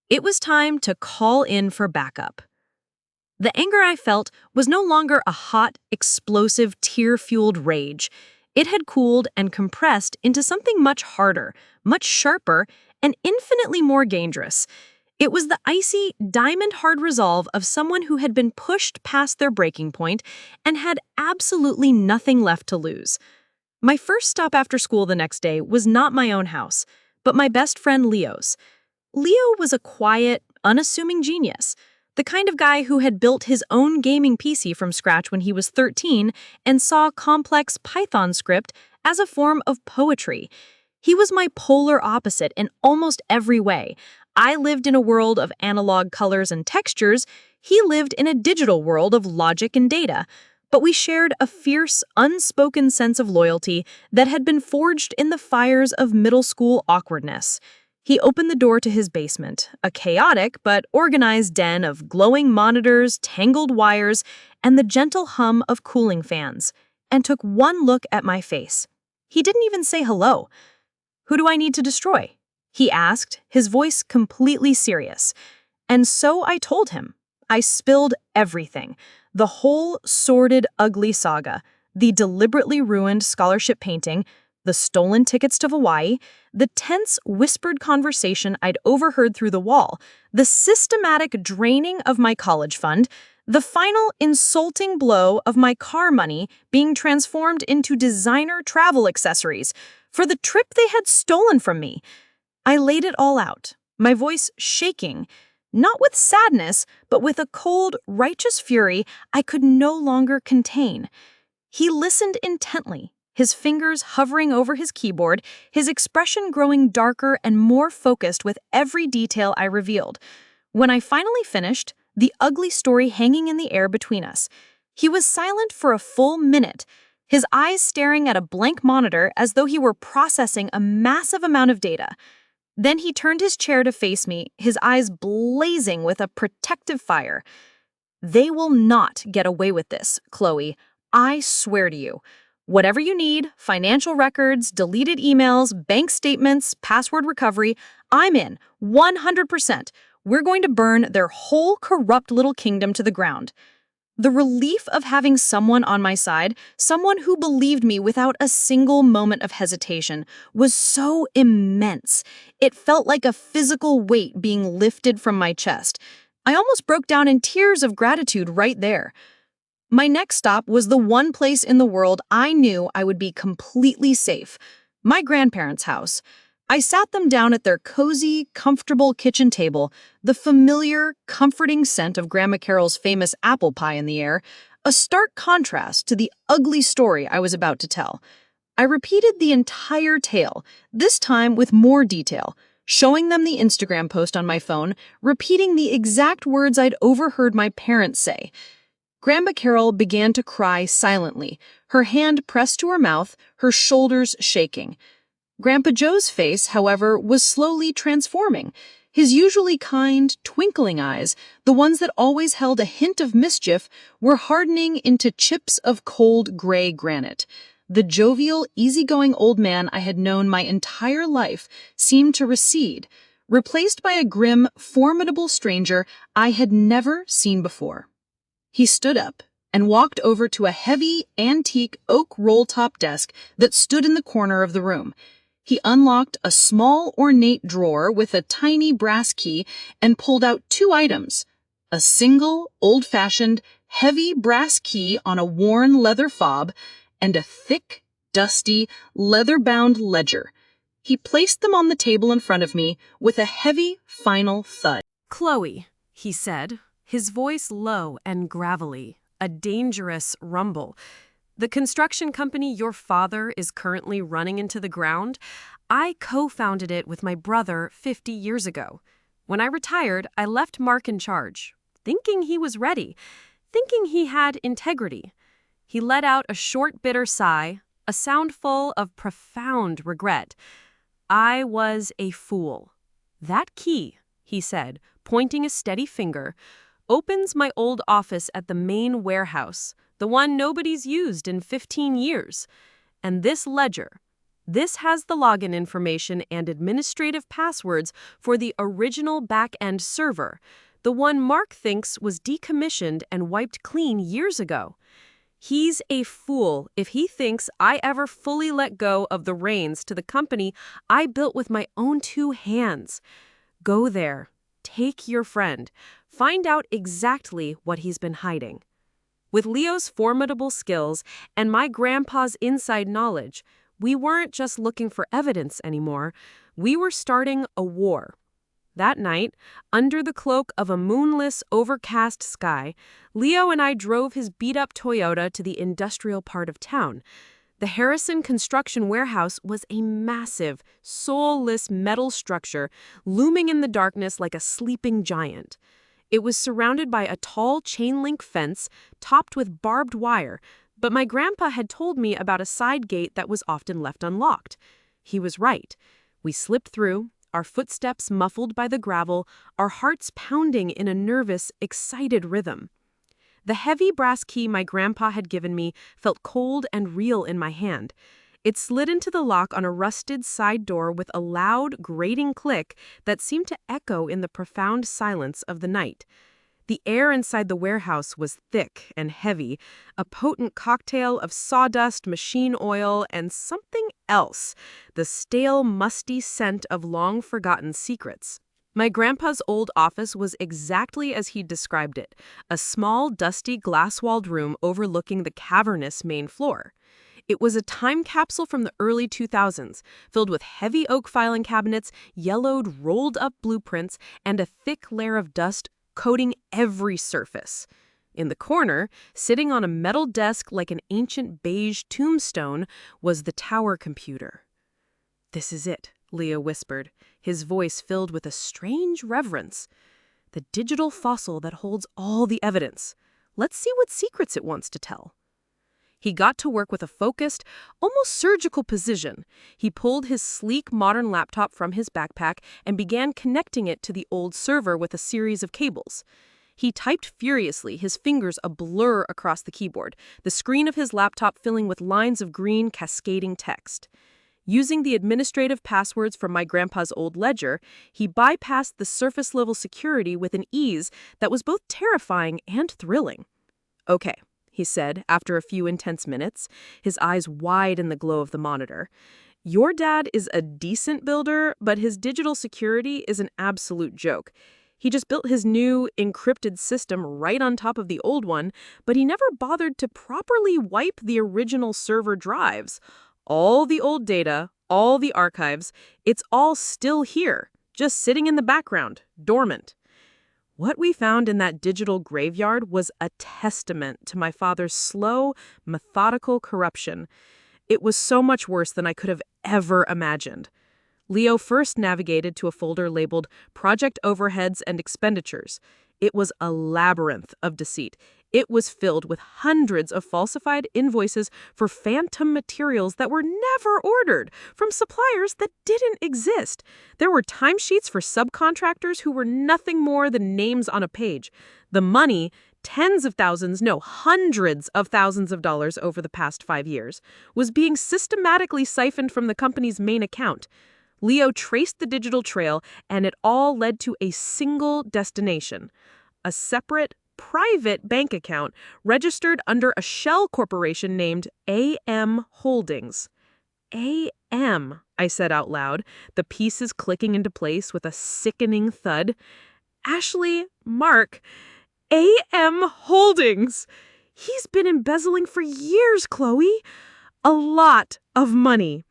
It was time to call in for backup. The anger I felt was no longer a hot, explosive, tear-fueled rage. It had cooled and compressed into something much harder, much sharper, and infinitely more dangerous. It was the icy, diamond-hard resolve of someone who had been pushed past their breaking point and had absolutely nothing left to lose. My first stop after school the next day was not my own house, but my best friend Leo's. Leo was a quiet, unassuming genius, the kind of guy who had built his own gaming PC from scratch when he was 13 and saw complex Python script as a form of poetry. He was my polar opposite in almost every way. I lived in a world of analog colors and textures. He lived in a digital world of logic and data. But we shared a fierce, unspoken sense of loyalty that had been forged in the fires of middle school awkwardness. He opened the door to his basement, a chaotic but organized den of glowing monitors, tangled wires, and the gentle hum of cooling fans, and took one look at my face. He didn't even say hello. "Who do I need to destroy?" he asked, his voice completely serious. And so I told him. I spilled everything. The whole sordid, ugly saga. The deliberately ruined scholarship painting, the stolen tickets to Hawaii, the tense, whispered conversation I'd overheard through the wall, the systematic draining of my college fund, the final insulting blow of my car money being transformed into designer travel accessories for the trip they had stolen from me. I laid it all out, my voice shaking, not with sadness, but with a cold, righteous fury I could no longer contain. He listened intently, his fingers hovering over his keyboard, his expression growing darker and more focused with every detail I revealed. When I finally finished, the ugly story hanging in the air between us, he was silent for a full minute, his eyes staring at a blank monitor as though he were processing a massive amount of data. Then he turned his chair to face me, his eyes blazing with a protective fire. "They will not get away with this, Chloe. I swear to you. Whatever you need, financial records, deleted emails, bank statements, password recovery, I'm in, 100%. We're going to burn their whole corrupt little kingdom to the ground." The relief of having someone on my side, someone who believed me without a single moment of hesitation, was so immense. It felt like a physical weight being lifted from my chest. I almost broke down in tears of gratitude right there. My next stop was the one place in the world I knew I would be completely safe, my grandparents' house. I sat them down at their cozy, comfortable kitchen table, the familiar, comforting scent of Grandma Carol's famous apple pie in the air, a stark contrast to the ugly story I was about to tell. I repeated the entire tale, this time with more detail, showing them the Instagram post on my phone, repeating the exact words I'd overheard my parents say. Grandma Carol began to cry silently, her hand pressed to her mouth, her shoulders shaking. Grandpa Joe's face, however, was slowly transforming. His usually kind, twinkling eyes, the ones that always held a hint of mischief, were hardening into chips of cold gray granite. The jovial, easygoing old man I had known my entire life seemed to recede, replaced by a grim, formidable stranger I had never seen before. He stood up and walked over to a heavy, antique oak roll-top desk that stood in the corner of the room. He unlocked a small, ornate drawer with a tiny brass key and pulled out two items: a single, old-fashioned, heavy brass key on a worn leather fob and a thick, dusty, leather-bound ledger. He placed them on the table in front of me with a heavy, final thud. "Chloe," he said, his voice low and gravelly, a dangerous rumble. "The construction company your father is currently running into the ground, I co-founded it with my brother 50 years ago. When I retired, I left Mark in charge, thinking he was ready, thinking he had integrity." He let out a short, bitter sigh, a sound full of profound regret. "I was a fool. That key," he said, pointing a steady finger, "opens my old office at the main warehouse, the one nobody's used in 15 years. And this ledger, this has the login information and administrative passwords for the original back-end server, the one Mark thinks was decommissioned and wiped clean years ago. He's a fool if he thinks I ever fully let go of the reins to the company I built with my own two hands. Go there, take your friend, find out exactly what he's been hiding." With Leo's formidable skills and my grandpa's inside knowledge, we weren't just looking for evidence anymore. We were starting a war. That night, under the cloak of a moonless, overcast sky, Leo and I drove his beat-up Toyota to the industrial part of town. The Harrison Construction Warehouse was a massive, soulless metal structure looming in the darkness like a sleeping giant. It was surrounded by a tall chain-link fence topped with barbed wire, but my grandpa had told me about a side gate that was often left unlocked. He was right. We slipped through, our footsteps muffled by the gravel, our hearts pounding in a nervous, excited rhythm. The heavy brass key my grandpa had given me felt cold and real in my hand. It slid into the lock on a rusted side door with a loud, grating click that seemed to echo in the profound silence of the night. The air inside the warehouse was thick and heavy, a potent cocktail of sawdust, machine oil, and something else, the stale, musty scent of long-forgotten secrets. My grandpa's old office was exactly as he'd described it, a small, dusty, glass-walled room overlooking the cavernous main floor. It was a time capsule from the early 2000s, filled with heavy oak filing cabinets, yellowed, rolled-up blueprints, and a thick layer of dust coating every surface. In the corner, sitting on a metal desk like an ancient beige tombstone, was the tower computer. "This is it," Leo whispered, his voice filled with a strange reverence. "The digital fossil that holds all the evidence. Let's see what secrets it wants to tell." He got to work with a focused, almost surgical precision. He pulled his sleek, modern laptop from his backpack and began connecting it to the old server with a series of cables. He typed furiously, his fingers a blur across the keyboard, the screen of his laptop filling with lines of green, cascading text. Using the administrative passwords from my grandpa's old ledger, he bypassed the surface-level security with an ease that was both terrifying and thrilling. "Okay," he said after a few intense minutes, his eyes wide in the glow of the monitor. "Your dad is a decent builder, but his digital security is an absolute joke. He just built his new, encrypted system right on top of the old one, but he never bothered to properly wipe the original server drives. All the old data, all the archives, it's all still here, just sitting in the background, dormant. What we found in that digital graveyard was a testament to my father's slow, methodical corruption. It was so much worse than I could have ever imagined. Leo first navigated to a folder labeled Project Overheads and Expenditures. It was a labyrinth of deceit. It was filled with hundreds of falsified invoices for phantom materials that were never ordered from suppliers that didn't exist. There were timesheets for subcontractors who were nothing more than names on a page. The money, tens of thousands, no, hundreds of thousands of dollars over the past 5 years, was being systematically siphoned from the company's main account. Leo traced the digital trail, and it all led to a single destination: a separate, private bank account registered under a shell corporation named AM Holdings. AM, I said out loud, the pieces clicking into place with a sickening thud. Ashley, Mark, AM Holdings. He's been embezzling for years, Chloe. A lot of money.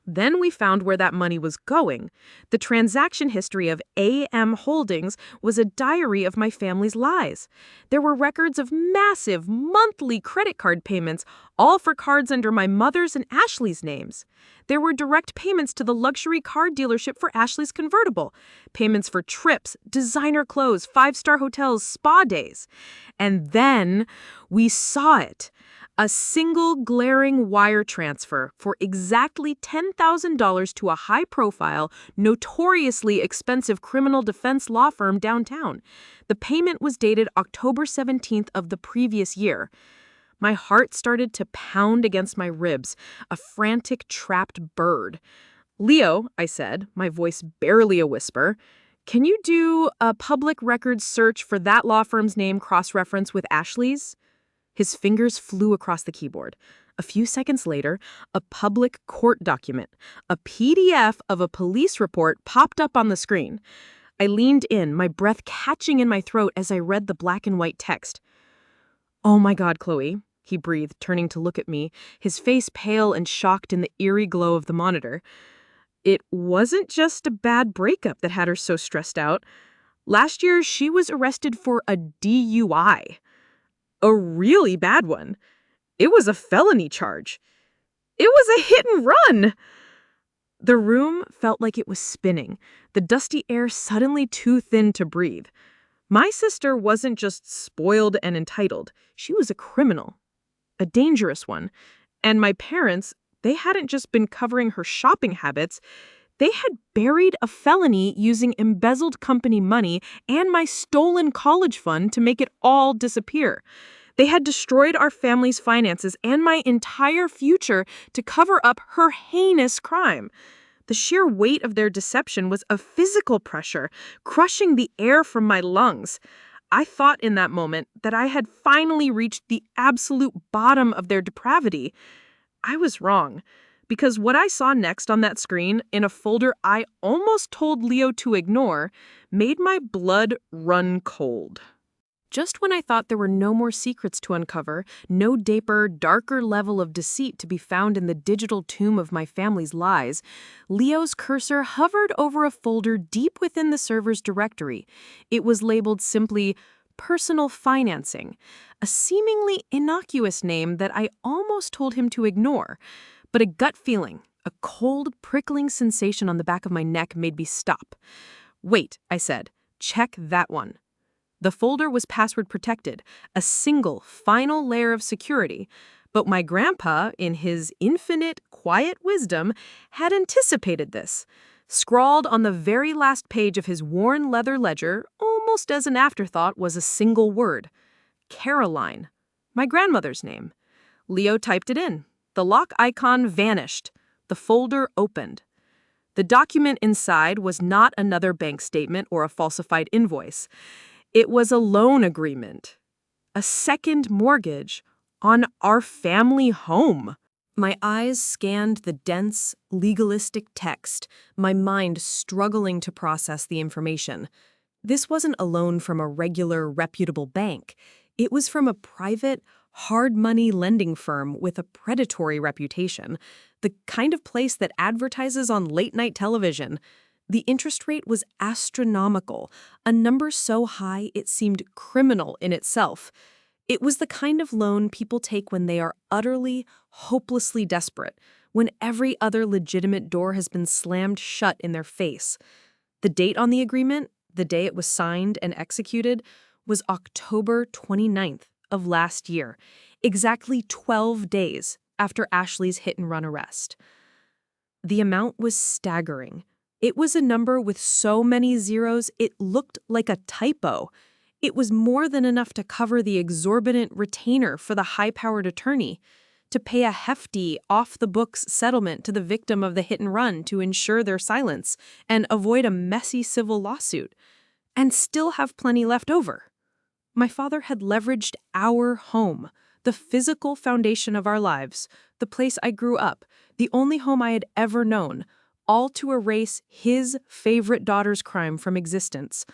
Then we found where that money was going. The transaction history of AM Holdings was a diary of my family's lies. There were records of massive monthly credit card payments, all for cards under my mother's and Ashley's names. There were direct payments to the luxury car dealership for Ashley's convertible, payments for trips, designer clothes, five-star hotels, spa days. And then we saw it. A single glaring wire transfer for exactly $10,000 to a high-profile, notoriously expensive criminal defense law firm downtown. The payment was dated October 17th of the previous year. My heart started to pound against my ribs, a frantic, trapped bird. "Leo," I said, my voice barely a whisper, "can you do a public records search for that law firm's name cross-reference with Ashley's?" His fingers flew across the keyboard. A few seconds later, a public court document, a PDF of a police report, popped up on the screen. I leaned in, my breath catching in my throat as I read the black and white text. "Oh my God, Chloe," he breathed, turning to look at me, his face pale and shocked in the eerie glow of the monitor. "It wasn't just a bad breakup that had her so stressed out. Last year, she was arrested for a DUI. A really bad one. It was a felony charge. It was a hit and run." The room felt like it was spinning, the dusty air suddenly too thin to breathe. My sister wasn't just spoiled and entitled. She was a criminal, a dangerous one. And my parents, they hadn't just been covering her shopping habits. They had buried a felony using embezzled company money and my stolen college fund to make it all disappear. They had destroyed our family's finances and my entire future to cover up her heinous crime. The sheer weight of their deception was a physical pressure, crushing the air from my lungs. I thought in that moment that I had finally reached the absolute bottom of their depravity. I was wrong. Because what I saw next on that screen, in a folder I almost told Leo to ignore, made my blood run cold. Just when I thought there were no more secrets to uncover, no deeper, darker level of deceit to be found in the digital tomb of my family's lies, Leo's cursor hovered over a folder deep within the server's directory. It was labeled simply Personal Financing, a seemingly innocuous name that I almost told him to ignore. But a gut feeling, a cold, prickling sensation on the back of my neck made me stop. "Wait," I said. "Check that one." The folder was password protected, a single, final layer of security. But my grandpa, in his infinite, quiet wisdom, had anticipated this. Scrawled on the very last page of his worn leather ledger, almost as an afterthought, was a single word: Caroline, my grandmother's name. Leo typed it in. The lock icon vanished. The folder opened. The document inside was not another bank statement or a falsified invoice. It was a loan agreement, a second mortgage on our family home. My eyes scanned the dense, legalistic text, my mind struggling to process the information. This wasn't a loan from a regular, reputable bank. It was from a private, hard money lending firm with a predatory reputation, the kind of place that advertises on late night television. The interest rate was astronomical, a number so high it seemed criminal in itself. It was the kind of loan people take when they are utterly, hopelessly desperate, when every other legitimate door has been slammed shut in their face. The date on the agreement, the day it was signed and executed, was October 29th of last year, exactly 12 days after Ashley's hit-and-run arrest. The amount was staggering. It was a number with so many zeros it looked like a typo. It was more than enough to cover the exorbitant retainer for the high-powered attorney, to pay a hefty, off-the-books settlement to the victim of the hit-and-run to ensure their silence and avoid a messy civil lawsuit, and still have plenty left over. My father had leveraged our home, the physical foundation of our lives, the place I grew up, the only home I had ever known, all to erase his favorite daughter's crime from existence.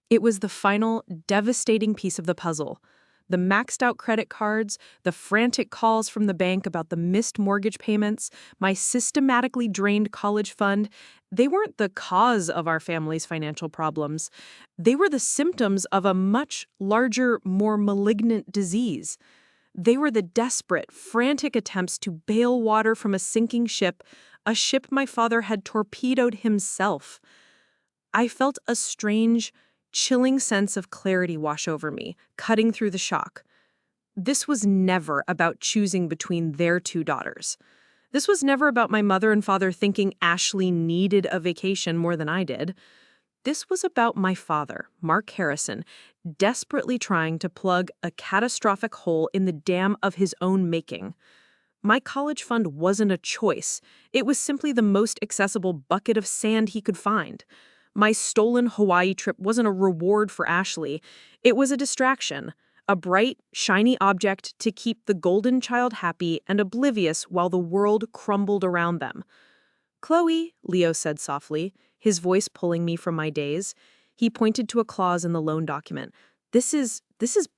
It was the final, devastating piece of the puzzle. The maxed-out credit cards, the frantic calls from the bank about the missed mortgage payments, my systematically drained college fund, they weren't the cause of our family's financial problems. They were the symptoms of a much larger, more malignant disease. They were the desperate, frantic attempts to bail water from a sinking ship, a ship my father had torpedoed himself. I felt a strange, chilling sense of clarity wash over me, cutting through the shock. This was never about choosing between their two daughters. This was never about my mother and father thinking Ashley needed a vacation more than I did. This was about my father, Mark Harrison, desperately trying to plug a catastrophic hole in the dam of his own making. My college fund wasn't a choice. It was simply the most accessible bucket of sand he could find. My stolen Hawaii trip wasn't a reward for Ashley. It was a distraction, a bright, shiny object to keep the golden child happy and oblivious while the world crumbled around them. "Chloe," Leo said softly, his voice pulling me from my daze. He pointed to a clause in the loan document. This is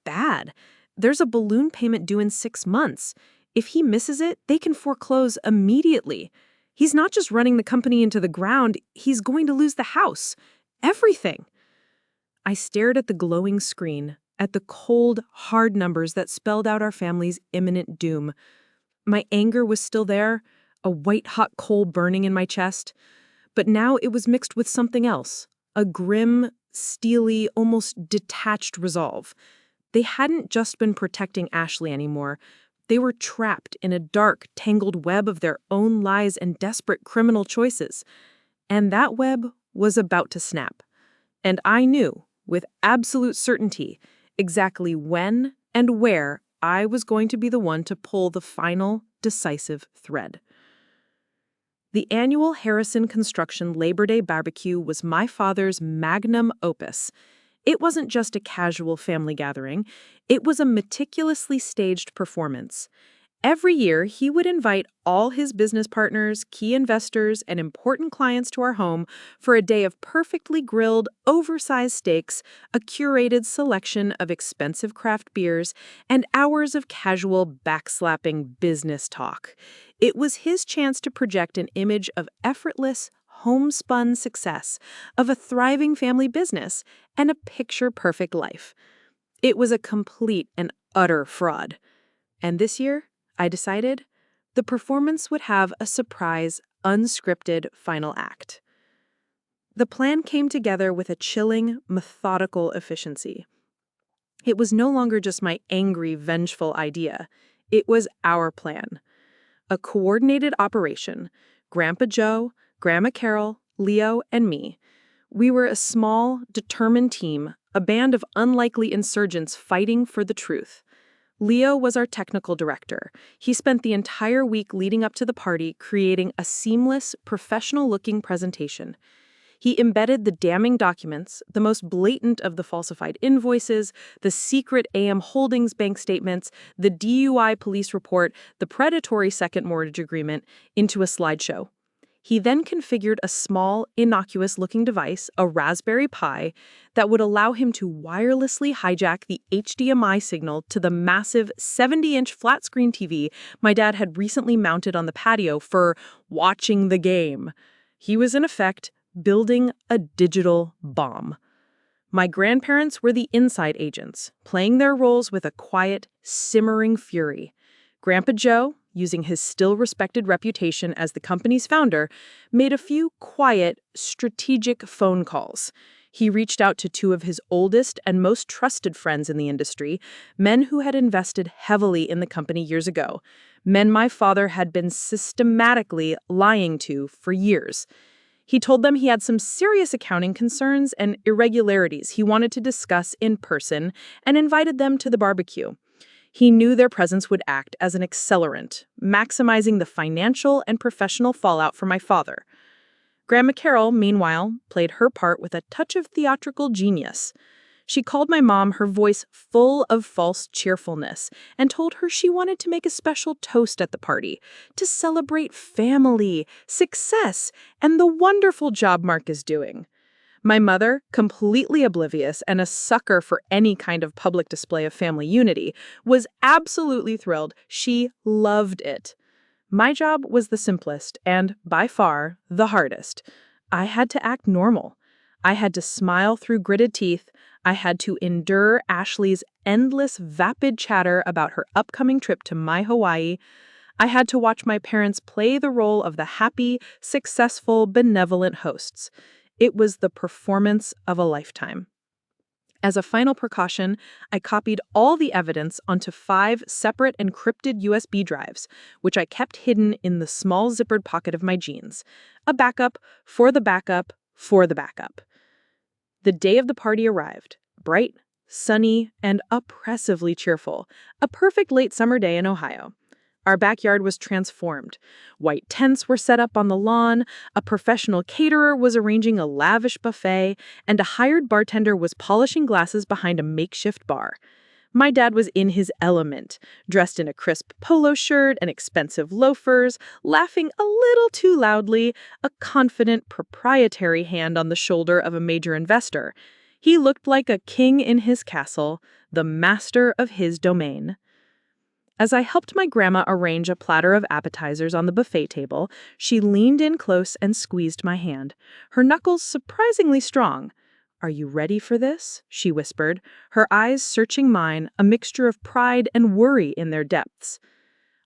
bad. There's a balloon payment due in 6 months. If he misses it, they can foreclose immediately. He's not just running the company into the ground, he's going to lose the house. Everything. I stared at the glowing screen, at the cold, hard numbers that spelled out our family's imminent doom. My anger was still there, a white-hot coal burning in my chest. But now it was mixed with something else, a grim, steely, almost detached resolve. They hadn't just been protecting Ashley anymore. They were trapped in a dark, tangled web of their own lies and desperate criminal choices. And that web was about to snap. And I knew, with absolute certainty, exactly when and where I was going to be the one to pull the final, decisive thread. The annual Harrison Construction Labor Day barbecue was my father's magnum opus. It wasn't just a casual family gathering. It was a meticulously staged performance. Every year, he would invite all his business partners, key investors, and important clients to our home for a day of perfectly grilled, oversized steaks, a curated selection of expensive craft beers, and hours of casual, backslapping business talk. It was his chance to project an image of effortless, homespun success, of a thriving family business, and a picture-perfect life. It was a complete and utter fraud. And this year, I decided, the performance would have a surprise, unscripted final act. The plan came together with a chilling, methodical efficiency. It was no longer just my angry, vengeful idea. It was our plan. A coordinated operation. Grandpa Joe, Grandma Carol, Leo, and me. We were a small, determined team, a band of unlikely insurgents fighting for the truth. Leo was our technical director. He spent the entire week leading up to the party creating a seamless, professional-looking presentation. He embedded the damning documents, the most blatant of the falsified invoices, the secret AM Holdings bank statements, the DUI police report, the predatory second mortgage agreement, into a slideshow. He then configured a small, innocuous-looking device, a Raspberry Pi, that would allow him to wirelessly hijack the HDMI signal to the massive 70-inch flat-screen TV my dad had recently mounted on the patio for watching the game. He was, in effect, building a digital bomb. My grandparents were the inside agents, playing their roles with a quiet, simmering fury. Grandpa Joe, using his still-respected reputation as the company's founder, made a few quiet, strategic phone calls. He reached out to two of his oldest and most trusted friends in the industry, men who had invested heavily in the company years ago, men my father had been systematically lying to for years. He told them he had some serious accounting concerns and irregularities he wanted to discuss in person and invited them to the barbecue. He knew their presence would act as an accelerant, maximizing the financial and professional fallout for my father. Grandma Carol, meanwhile, played her part with a touch of theatrical genius. She called my mom, her voice full of false cheerfulness, and told her she wanted to make a special toast at the party to celebrate family, success, and the wonderful job Mark is doing. My mother, completely oblivious and a sucker for any kind of public display of family unity, was absolutely thrilled. She loved it. My job was the simplest and, by far, the hardest. I had to act normal. I had to smile through gritted teeth. I had to endure Ashley's endless, vapid chatter about her upcoming trip to my Hawaii. I had to watch my parents play the role of the happy, successful, benevolent hosts. It was the performance of a lifetime. As a final precaution, I copied all the evidence onto 5 separate encrypted USB drives, which I kept hidden in the small zippered pocket of my jeans. A backup for the backup for the backup. The day of the party arrived, bright, sunny, and oppressively cheerful, a perfect late summer day in Ohio. Our backyard was transformed. White tents were set up on the lawn, a professional caterer was arranging a lavish buffet, and a hired bartender was polishing glasses behind a makeshift bar. My dad was in his element, dressed in a crisp polo shirt and expensive loafers, laughing a little too loudly, a confident, proprietary hand on the shoulder of a major investor. He looked like a king in his castle, the master of his domain. As I helped my grandma arrange a platter of appetizers on the buffet table, she leaned in close and squeezed my hand, her knuckles surprisingly strong. "Are you ready for this?" she whispered, her eyes searching mine, a mixture of pride and worry in their depths.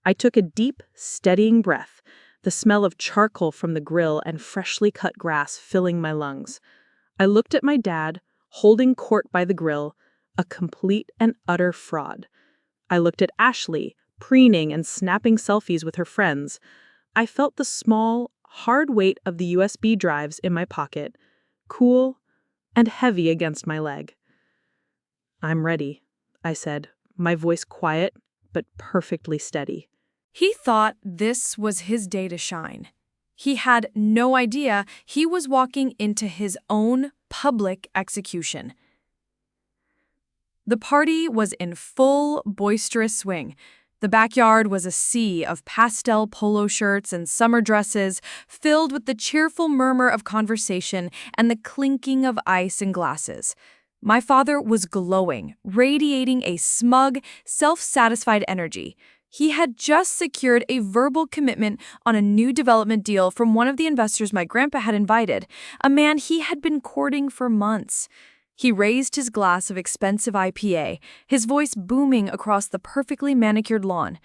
I took a deep, steadying breath, the smell of charcoal from the grill and freshly cut grass filling my lungs. I looked at my dad, holding court by the grill, a complete and utter fraud. I looked at Ashley, preening and snapping selfies with her friends. I felt the small, hard weight of the USB drives in my pocket, cool and heavy against my leg. "I'm ready," I said, my voice quiet but perfectly steady. He thought this was his day to shine. He had no idea he was walking into his own public execution. The party was in full, boisterous swing. The backyard was a sea of pastel polo shirts and summer dresses, filled with the cheerful murmur of conversation and the clinking of ice in glasses. My father was glowing, radiating a smug, self-satisfied energy. He had just secured a verbal commitment on a new development deal from one of the investors my grandpa had invited, a man he had been courting for months. He raised his glass of expensive IPA, his voice booming across the perfectly manicured lawn.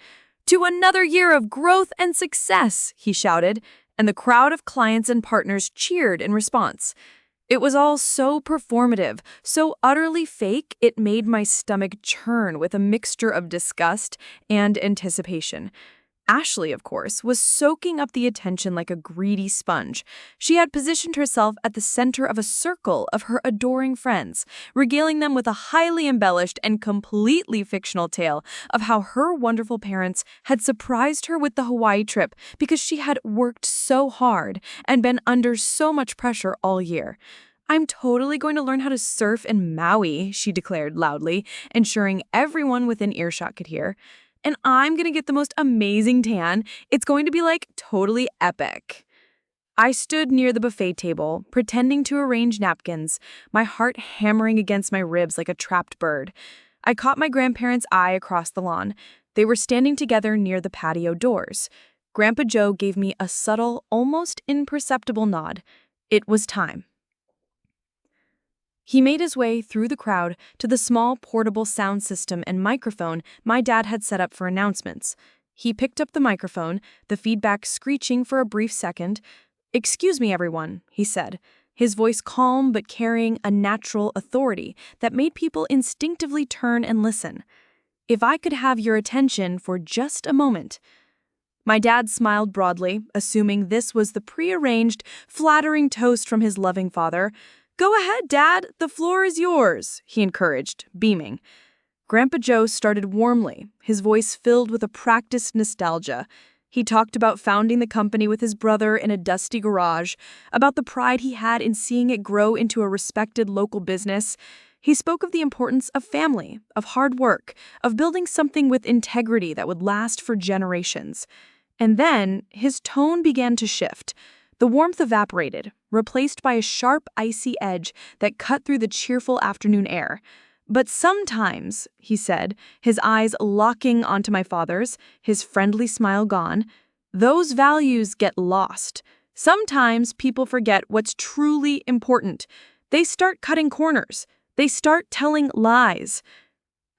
"To another year of growth and success," he shouted, and the crowd of clients and partners cheered in response. It was all so performative, so utterly fake, it made my stomach churn with a mixture of disgust and anticipation. Ashley, of course, was soaking up the attention like a greedy sponge. She had positioned herself at the center of a circle of her adoring friends, regaling them with a highly embellished and completely fictional tale of how her wonderful parents had surprised her with the Hawaii trip because she had worked so hard and been under so much pressure all year. "I'm totally going to learn how to surf in Maui," she declared loudly, ensuring everyone within earshot could hear. "And I'm going to get the most amazing tan. It's going to be like totally epic." I stood near the buffet table, pretending to arrange napkins, my heart hammering against my ribs like a trapped bird. I caught my grandparents' eye across the lawn. They were standing together near the patio doors. Grandpa Joe gave me a subtle, almost imperceptible nod. It was time. He made his way through the crowd to the small portable sound system and microphone my dad had set up for announcements. He picked up the microphone, the feedback screeching for a brief second. "Excuse me, everyone," he said, his voice calm but carrying a natural authority that made people instinctively turn and listen. "If I could have your attention for just a moment." My dad smiled broadly, assuming this was the prearranged, flattering toast from his loving father. "Go ahead, Dad, the floor is yours," he encouraged, beaming. Grandpa Joe started warmly, his voice filled with a practiced nostalgia. He talked about founding the company with his brother in a dusty garage, about the pride he had in seeing it grow into a respected local business. He spoke of the importance of family, of hard work, of building something with integrity that would last for generations. And then his tone began to shift. The warmth evaporated, replaced by a sharp, icy edge that cut through the cheerful afternoon air. "But sometimes," he said, his eyes locking onto my father's, his friendly smile gone, "those values get lost. Sometimes people forget what's truly important. They start cutting corners. They start telling lies."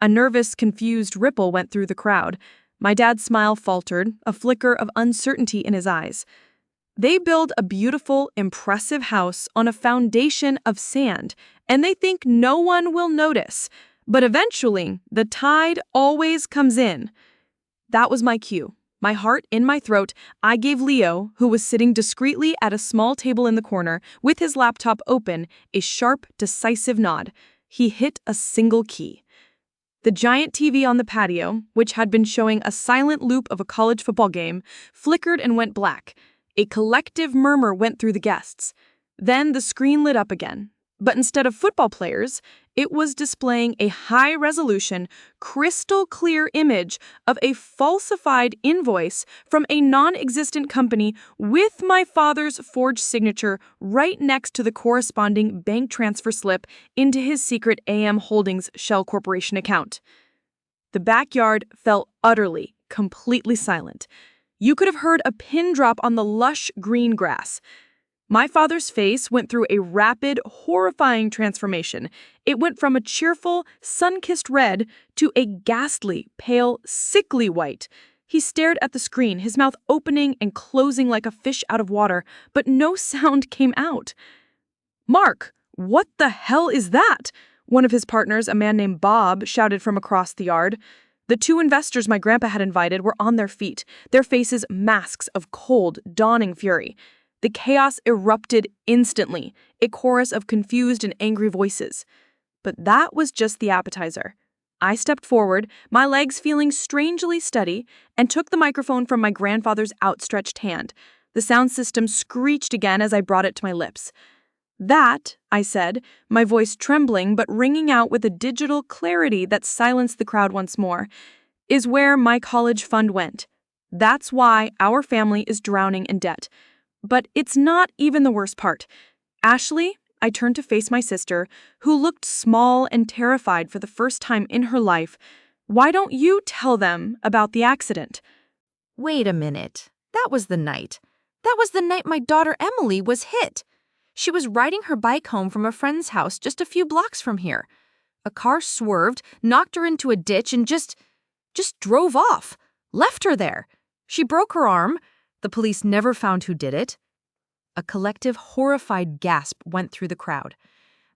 A nervous, confused ripple went through the crowd. My dad's smile faltered, a flicker of uncertainty in his eyes. "They build a beautiful, impressive house on a foundation of sand, and they think no one will notice. But eventually, the tide always comes in." That was my cue. My heart in my throat, I gave Leo, who was sitting discreetly at a small table in the corner, with his laptop open, a sharp, decisive nod. He hit a single key. The giant TV on the patio, which had been showing a silent loop of a college football game, flickered and went black. A collective murmur went through the guests. Then the screen lit up again. But instead of football players, it was displaying a high-resolution, crystal-clear image of a falsified invoice from a non-existent company with my father's forged signature right next to the corresponding bank transfer slip into his secret AM Holdings Shell Corporation account. The backyard fell utterly, completely silent. You could have heard a pin drop on the lush green grass. My father's face went through a rapid, horrifying transformation. It went from a cheerful, sun-kissed red to a ghastly, pale, sickly white. He stared at the screen, his mouth opening and closing like a fish out of water, but no sound came out. "Mark, what the hell is that?" One of his partners, a man named Bob, shouted from across the yard. The two investors my grandpa had invited were on their feet, their faces masks of cold, dawning fury. The chaos erupted instantly, a chorus of confused and angry voices. But that was just the appetizer. I stepped forward, my legs feeling strangely steady, and took the microphone from my grandfather's outstretched hand. The sound system screeched again as I brought it to my lips. "That," I said, my voice trembling but ringing out with a digital clarity that silenced the crowd once more, "is where my college fund went. That's why our family is drowning in debt. But it's not even the worst part. Ashley," I turned to face my sister, who looked small and terrified for the first time in her life, "why don't you tell them about the accident?" Wait a minute. That was the night. That was the night my daughter Emily was hit. She was riding her bike home from a friend's house just a few blocks from here. A car swerved, knocked her into a ditch, and just drove off. Left her there. She broke her arm. The police never found who did it. A collective, horrified gasp went through the crowd.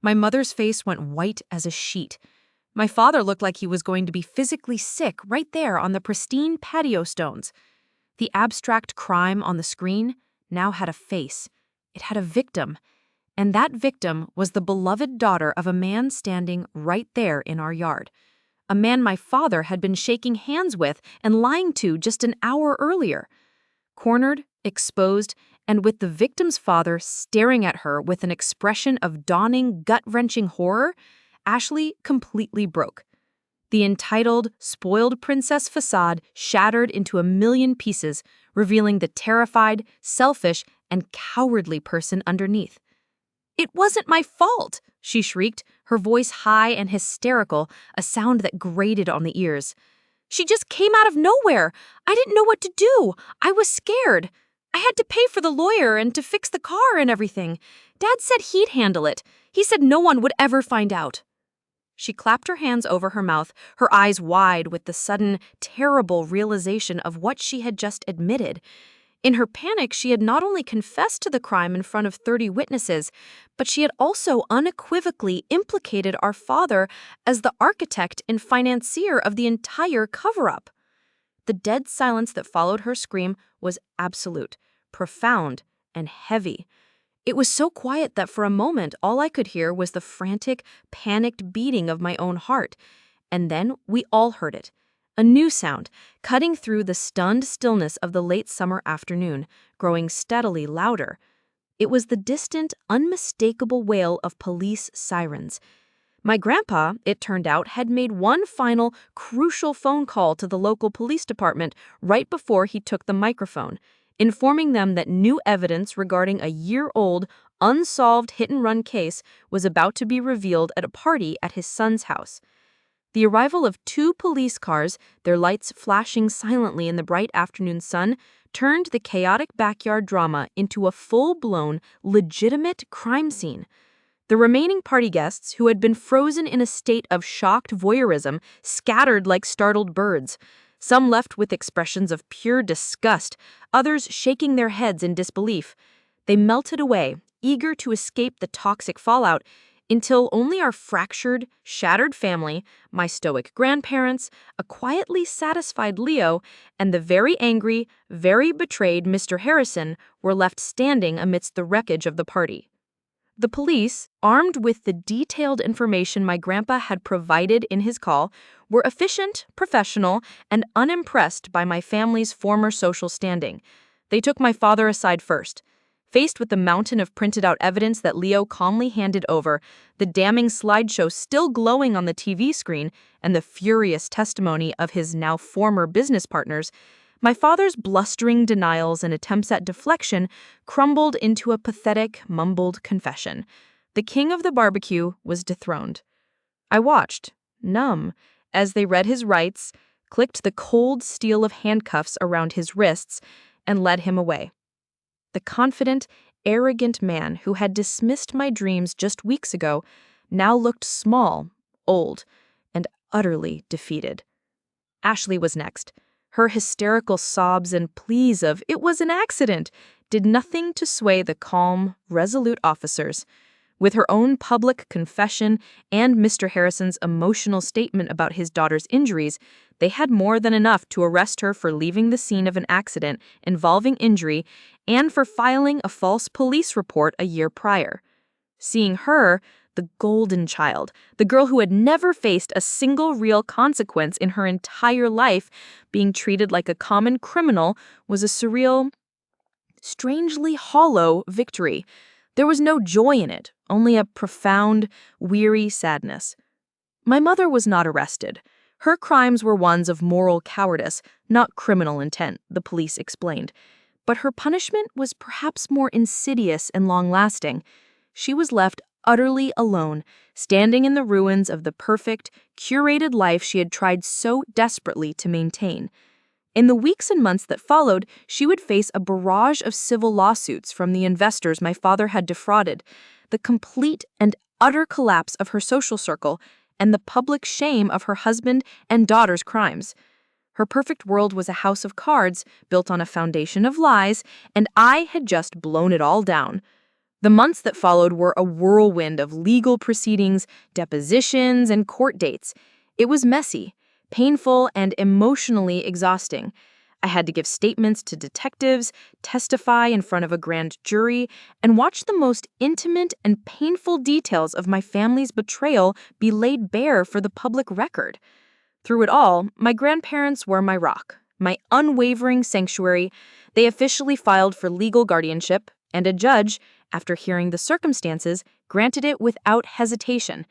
My mother's face went white as a sheet. My father looked like he was going to be physically sick right there on the pristine patio stones. The abstract crime on the screen now had a face. It had a victim. And that victim was the beloved daughter of a man standing right there in our yard. A man my father had been shaking hands with and lying to just an hour earlier. Cornered, exposed, and with the victim's father staring at her with an expression of dawning, gut-wrenching horror, Ashley completely broke. The entitled, spoiled princess facade shattered into a million pieces, revealing the terrified, selfish, and cowardly person underneath. "It wasn't my fault," she shrieked, her voice high and hysterical, a sound that grated on the ears. "She just came out of nowhere. I didn't know what to do. I was scared. I had to pay for the lawyer and to fix the car and everything. Dad said he'd handle it. He said no one would ever find out." She clapped her hands over her mouth, her eyes wide with the sudden, terrible realization of what she had just admitted. In her panic, she had not only confessed to the crime in front of 30 witnesses, but she had also unequivocally implicated our father as the architect and financier of the entire cover-up. The dead silence that followed her scream was absolute, profound, and heavy. It was so quiet that for a moment all I could hear was the frantic, panicked beating of my own heart. And then we all heard it. A new sound, cutting through the stunned stillness of the late summer afternoon, growing steadily louder. It was the distant, unmistakable wail of police sirens. My grandpa, it turned out, had made one final, crucial phone call to the local police department right before he took the microphone, informing them that new evidence regarding a year-old, unsolved hit-and-run case was about to be revealed at a party at his son's house. The arrival of 2 police cars, their lights flashing silently in the bright afternoon sun, turned the chaotic backyard drama into a full-blown, legitimate crime scene. The remaining party guests, who had been frozen in a state of shocked voyeurism, scattered like startled birds. Some left with expressions of pure disgust, others shaking their heads in disbelief. They melted away, eager to escape the toxic fallout, until only our fractured, shattered family, my stoic grandparents, a quietly satisfied Leo, and the very angry, very betrayed Mr. Harrison were left standing amidst the wreckage of the party. The police, armed with the detailed information my grandpa had provided in his call, were efficient, professional, and unimpressed by my family's former social standing. They took my father aside first. Faced with the mountain of printed-out evidence that Leo calmly handed over, the damning slideshow still glowing on the TV screen, and the furious testimony of his now former business partners, my father's blustering denials and attempts at deflection crumbled into a pathetic, mumbled confession. The king of the barbecue was dethroned. I watched, numb, as they read his rights, clicked the cold steel of handcuffs around his wrists, and led him away. The confident, arrogant man who had dismissed my dreams just weeks ago now looked small, old, and utterly defeated. Ashley was next. Her hysterical sobs and pleas of "it was an accident" did nothing to sway the calm, resolute officers. With her own public confession and Mr. Harrison's emotional statement about his daughter's injuries, they had more than enough to arrest her for leaving the scene of an accident involving injury and for filing a false police report a year prior. Seeing her, the golden child, the girl who had never faced a single real consequence in her entire life, being treated like a common criminal was a surreal, strangely hollow victory. There was no joy in it, only a profound, weary sadness. My mother was not arrested. Her crimes were ones of moral cowardice, not criminal intent, the police explained. But her punishment was perhaps more insidious and long-lasting. She was left utterly alone, standing in the ruins of the perfect, curated life she had tried so desperately to maintain. In the weeks and months that followed, she would face a barrage of civil lawsuits from the investors my father had defrauded, the complete and utter collapse of her social circle, and the public shame of her husband and daughter's crimes. Her perfect world was a house of cards built on a foundation of lies, and I had just blown it all down. The months that followed were a whirlwind of legal proceedings, depositions, and court dates. It was messy, painful, and emotionally exhausting. I had to give statements to detectives, testify in front of a grand jury, and watch the most intimate and painful details of my family's betrayal be laid bare for the public record. Through it all, my grandparents were my rock, my unwavering sanctuary. They officially filed for legal guardianship, and a judge, after hearing the circumstances, granted it without hesitation.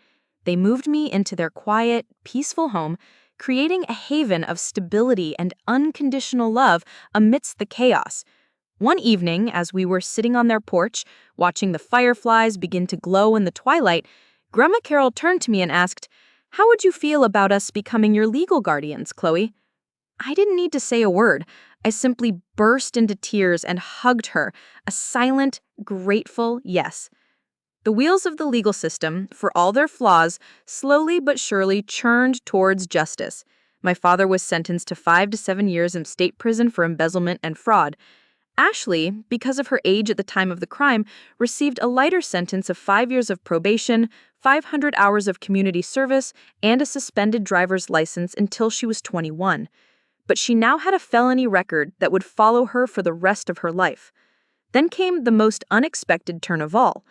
They moved me into their quiet, peaceful home, creating a haven of stability and unconditional love amidst the chaos. One evening, as we were sitting on their porch, watching the fireflies begin to glow in the twilight, Grandma Carol turned to me and asked, "How would you feel about us becoming your legal guardians, Chloe?" I didn't need to say a word. I simply burst into tears and hugged her, a silent, grateful yes. The wheels of the legal system, for all their flaws, slowly but surely churned towards justice. My father was sentenced to 5 to 7 years in state prison for embezzlement and fraud. Ashley, because of her age at the time of the crime, received a lighter sentence of 5 years of probation, 500 hours of community service, and a suspended driver's license until she was 21. But she now had a felony record that would follow her for the rest of her life. Then came the most unexpected turn of all.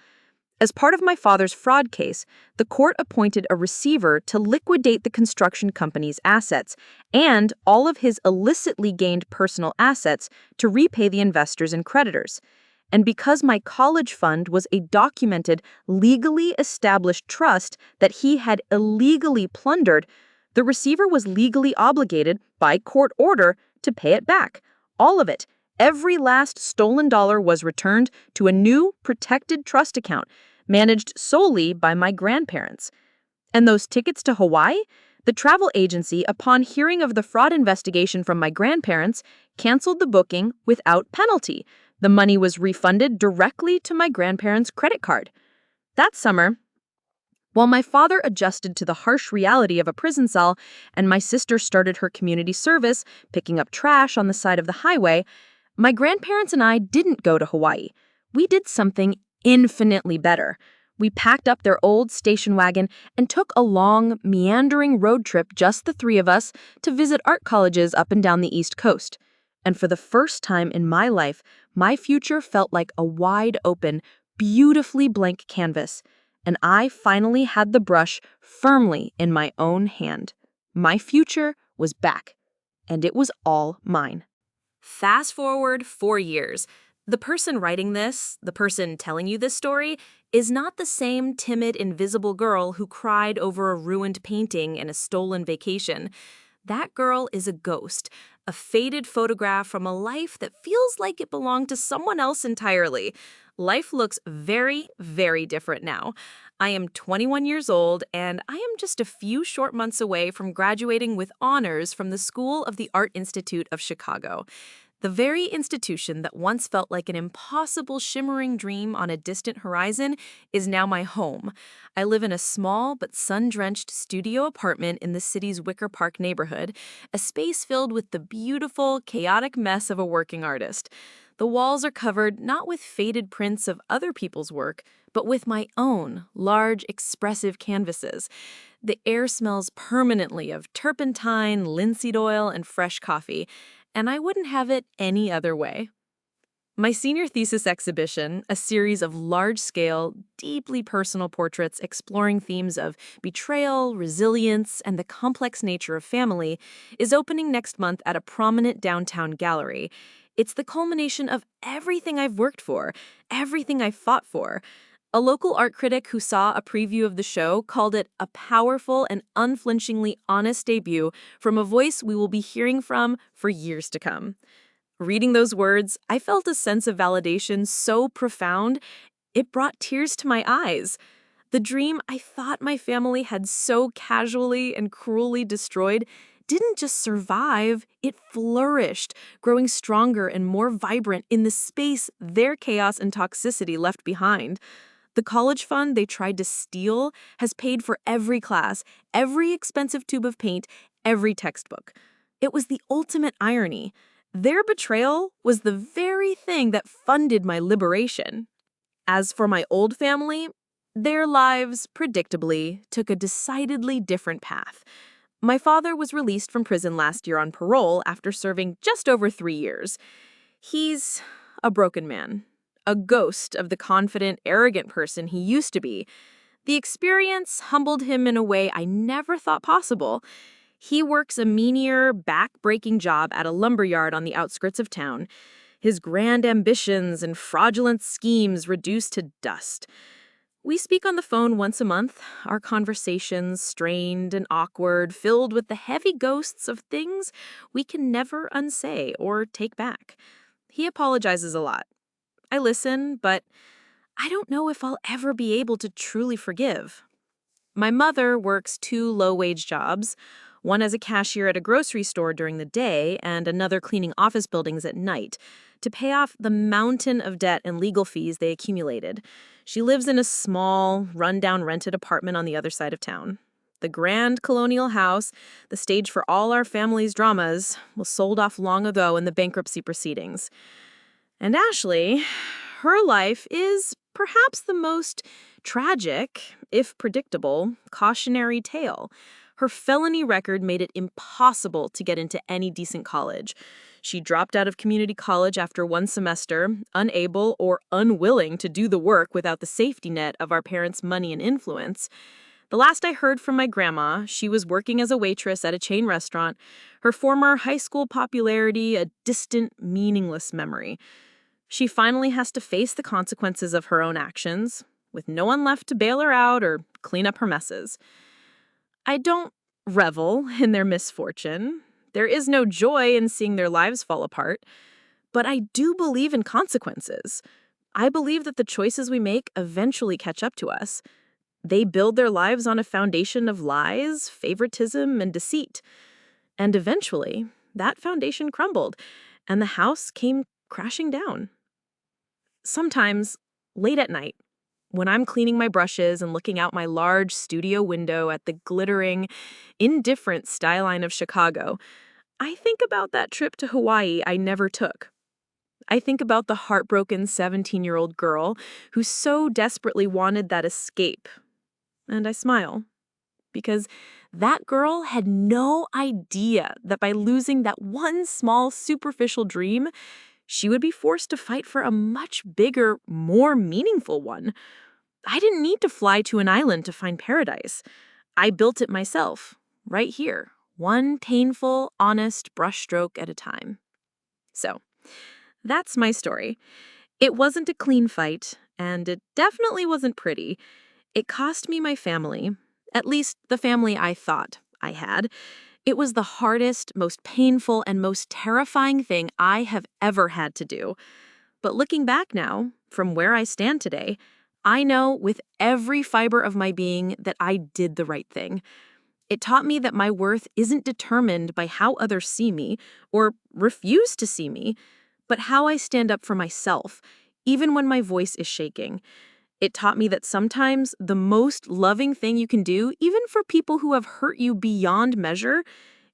As part of my father's fraud case, the court appointed a receiver to liquidate the construction company's assets and all of his illicitly gained personal assets to repay the investors and creditors. And because my college fund was a documented, legally established trust that he had illegally plundered, the receiver was legally obligated, by court order, to pay it back. All of it. Every last stolen dollar was returned to a new, protected trust account, managed solely by my grandparents. And those tickets to Hawaii? The travel agency, upon hearing of the fraud investigation from my grandparents, canceled the booking without penalty. The money was refunded directly to my grandparents' credit card. That summer, while my father adjusted to the harsh reality of a prison cell and my sister started her community service, picking up trash on the side of the highway, my grandparents and I didn't go to Hawaii. We did something infinitely better. We packed up their old station wagon and took a long, meandering road trip, just the three of us, to visit art colleges up and down the East Coast. And for the first time in my life, my future felt like a wide open, beautifully blank canvas. And I finally had the brush firmly in my own hand. My future was back, and it was all mine. Fast forward 4 years. The person writing this, the person telling you this story, is not the same timid, invisible girl who cried over a ruined painting and a stolen vacation. That girl is a ghost, a faded photograph from a life that feels like it belonged to someone else entirely. Life looks very, very different now. I am 21 years old, and I am just a few short months away from graduating with honors from the School of the Art Institute of Chicago. The very institution that once felt like an impossible shimmering dream on a distant horizon is now my home. I live in a small but sun-drenched studio apartment in the city's Wicker Park neighborhood, a space filled with the beautiful, chaotic mess of a working artist. The walls are covered not with faded prints of other people's work, but with my own large, expressive canvases. The air smells permanently of turpentine, linseed oil, and fresh coffee, and I wouldn't have it any other way. My senior thesis exhibition, a series of large-scale, deeply personal portraits exploring themes of betrayal, resilience, and the complex nature of family, is opening next month at a prominent downtown gallery. It's the culmination of everything I've worked for, everything I've fought for. A local art critic who saw a preview of the show called it a powerful and unflinchingly honest debut from a voice we will be hearing from for years to come. Reading those words, I felt a sense of validation so profound, it brought tears to my eyes. The dream I thought my family had so casually and cruelly destroyed didn't just survive, it flourished, growing stronger and more vibrant in the space their chaos and toxicity left behind. The college fund they tried to steal has paid for every class, every expensive tube of paint, every textbook. It was the ultimate irony. Their betrayal was the very thing that funded my liberation. As for my old family, their lives, predictably, took a decidedly different path. My father was released from prison last year on parole after serving just over 3 years. He's a broken man, a ghost of the confident, arrogant person he used to be. The experience humbled him in a way I never thought possible. He works a menial, back-breaking job at a lumberyard on the outskirts of town, his grand ambitions and fraudulent schemes reduced to dust. We speak on the phone once a month, our conversations strained and awkward, filled with the heavy ghosts of things we can never unsay or take back. He apologizes a lot. I listen, but I don't know if I'll ever be able to truly forgive. My mother works two low-wage jobs, one as a cashier at a grocery store during the day and another cleaning office buildings at night, to pay off the mountain of debt and legal fees they accumulated. She lives in a small, run-down rented apartment on the other side of town. The grand colonial house, the stage for all our family's dramas, was sold off long ago in the bankruptcy proceedings. And Ashley, her life is perhaps the most tragic, if predictable, cautionary tale. Her felony record made it impossible to get into any decent college. She dropped out of community college after one semester, unable or unwilling to do the work without the safety net of our parents' money and influence. The last I heard from my grandma, she was working as a waitress at a chain restaurant, her former high school popularity a distant, meaningless memory. She finally has to face the consequences of her own actions, with no one left to bail her out or clean up her messes. I don't revel in their misfortune. There is no joy in seeing their lives fall apart. But I do believe in consequences. I believe that the choices we make eventually catch up to us. They build their lives on a foundation of lies, favoritism, and deceit. And eventually, that foundation crumbled, and the house came crashing down. Sometimes, late at night, when I'm cleaning my brushes and looking out my large studio window at the glittering, indifferent skyline of Chicago, I think about that trip to Hawaii I never took. I think about the heartbroken 17-year-old girl who so desperately wanted that escape. And I smile, because that girl had no idea that by losing that one small superficial dream, she would be forced to fight for a much bigger, more meaningful one. I didn't need to fly to an island to find paradise. I built it myself, right here, one painful, honest brushstroke at a time. So, that's my story. It wasn't a clean fight, and it definitely wasn't pretty. It cost me my family, at least the family I thought I had. It was the hardest, most painful, and most terrifying thing I have ever had to do. But looking back now, from where I stand today, I know with every fiber of my being that I did the right thing. It taught me that my worth isn't determined by how others see me or refuse to see me, but how I stand up for myself, even when my voice is shaking. It taught me that sometimes the most loving thing you can do, even for people who have hurt you beyond measure,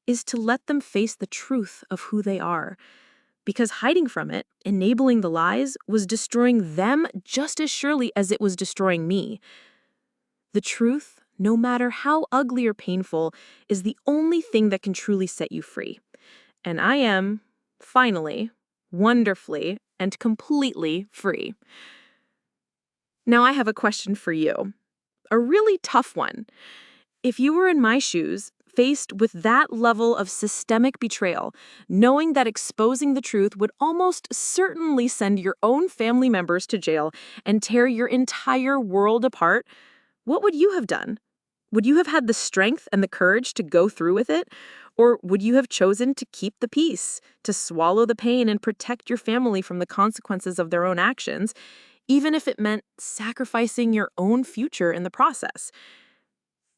is to let them face the truth of who they are. Because hiding from it, enabling the lies, was destroying them just as surely as it was destroying me. The truth, no matter how ugly or painful, is the only thing that can truly set you free. And I am, finally, wonderfully, and completely free. Now I have a question for you. A really tough one. If you were in my shoes, faced with that level of systemic betrayal, knowing that exposing the truth would almost certainly send your own family members to jail and tear your entire world apart, what would you have done? Would you have had the strength and the courage to go through with it? Or would you have chosen to keep the peace, to swallow the pain and protect your family from the consequences of their own actions, even if it meant sacrificing your own future in the process?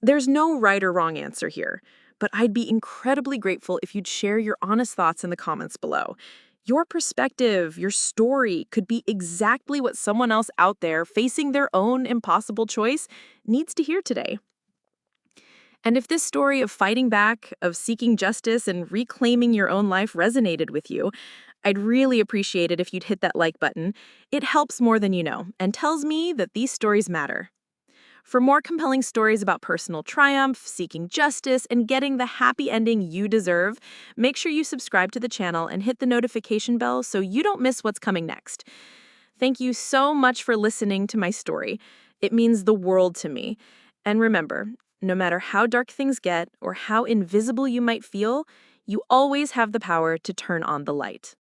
There's no right or wrong answer here, but I'd be incredibly grateful if you'd share your honest thoughts in the comments below. Your perspective, your story could be exactly what someone else out there facing their own impossible choice needs to hear today. And if this story of fighting back, of seeking justice and reclaiming your own life resonated with you, I'd really appreciate it if you'd hit that like button. It helps more than you know and tells me that these stories matter. For more compelling stories about personal triumph, seeking justice, and getting the happy ending you deserve, make sure you subscribe to the channel and hit the notification bell so you don't miss what's coming next. Thank you so much for listening to my story. It means the world to me. And remember, no matter how dark things get or how invisible you might feel, you always have the power to turn on the light.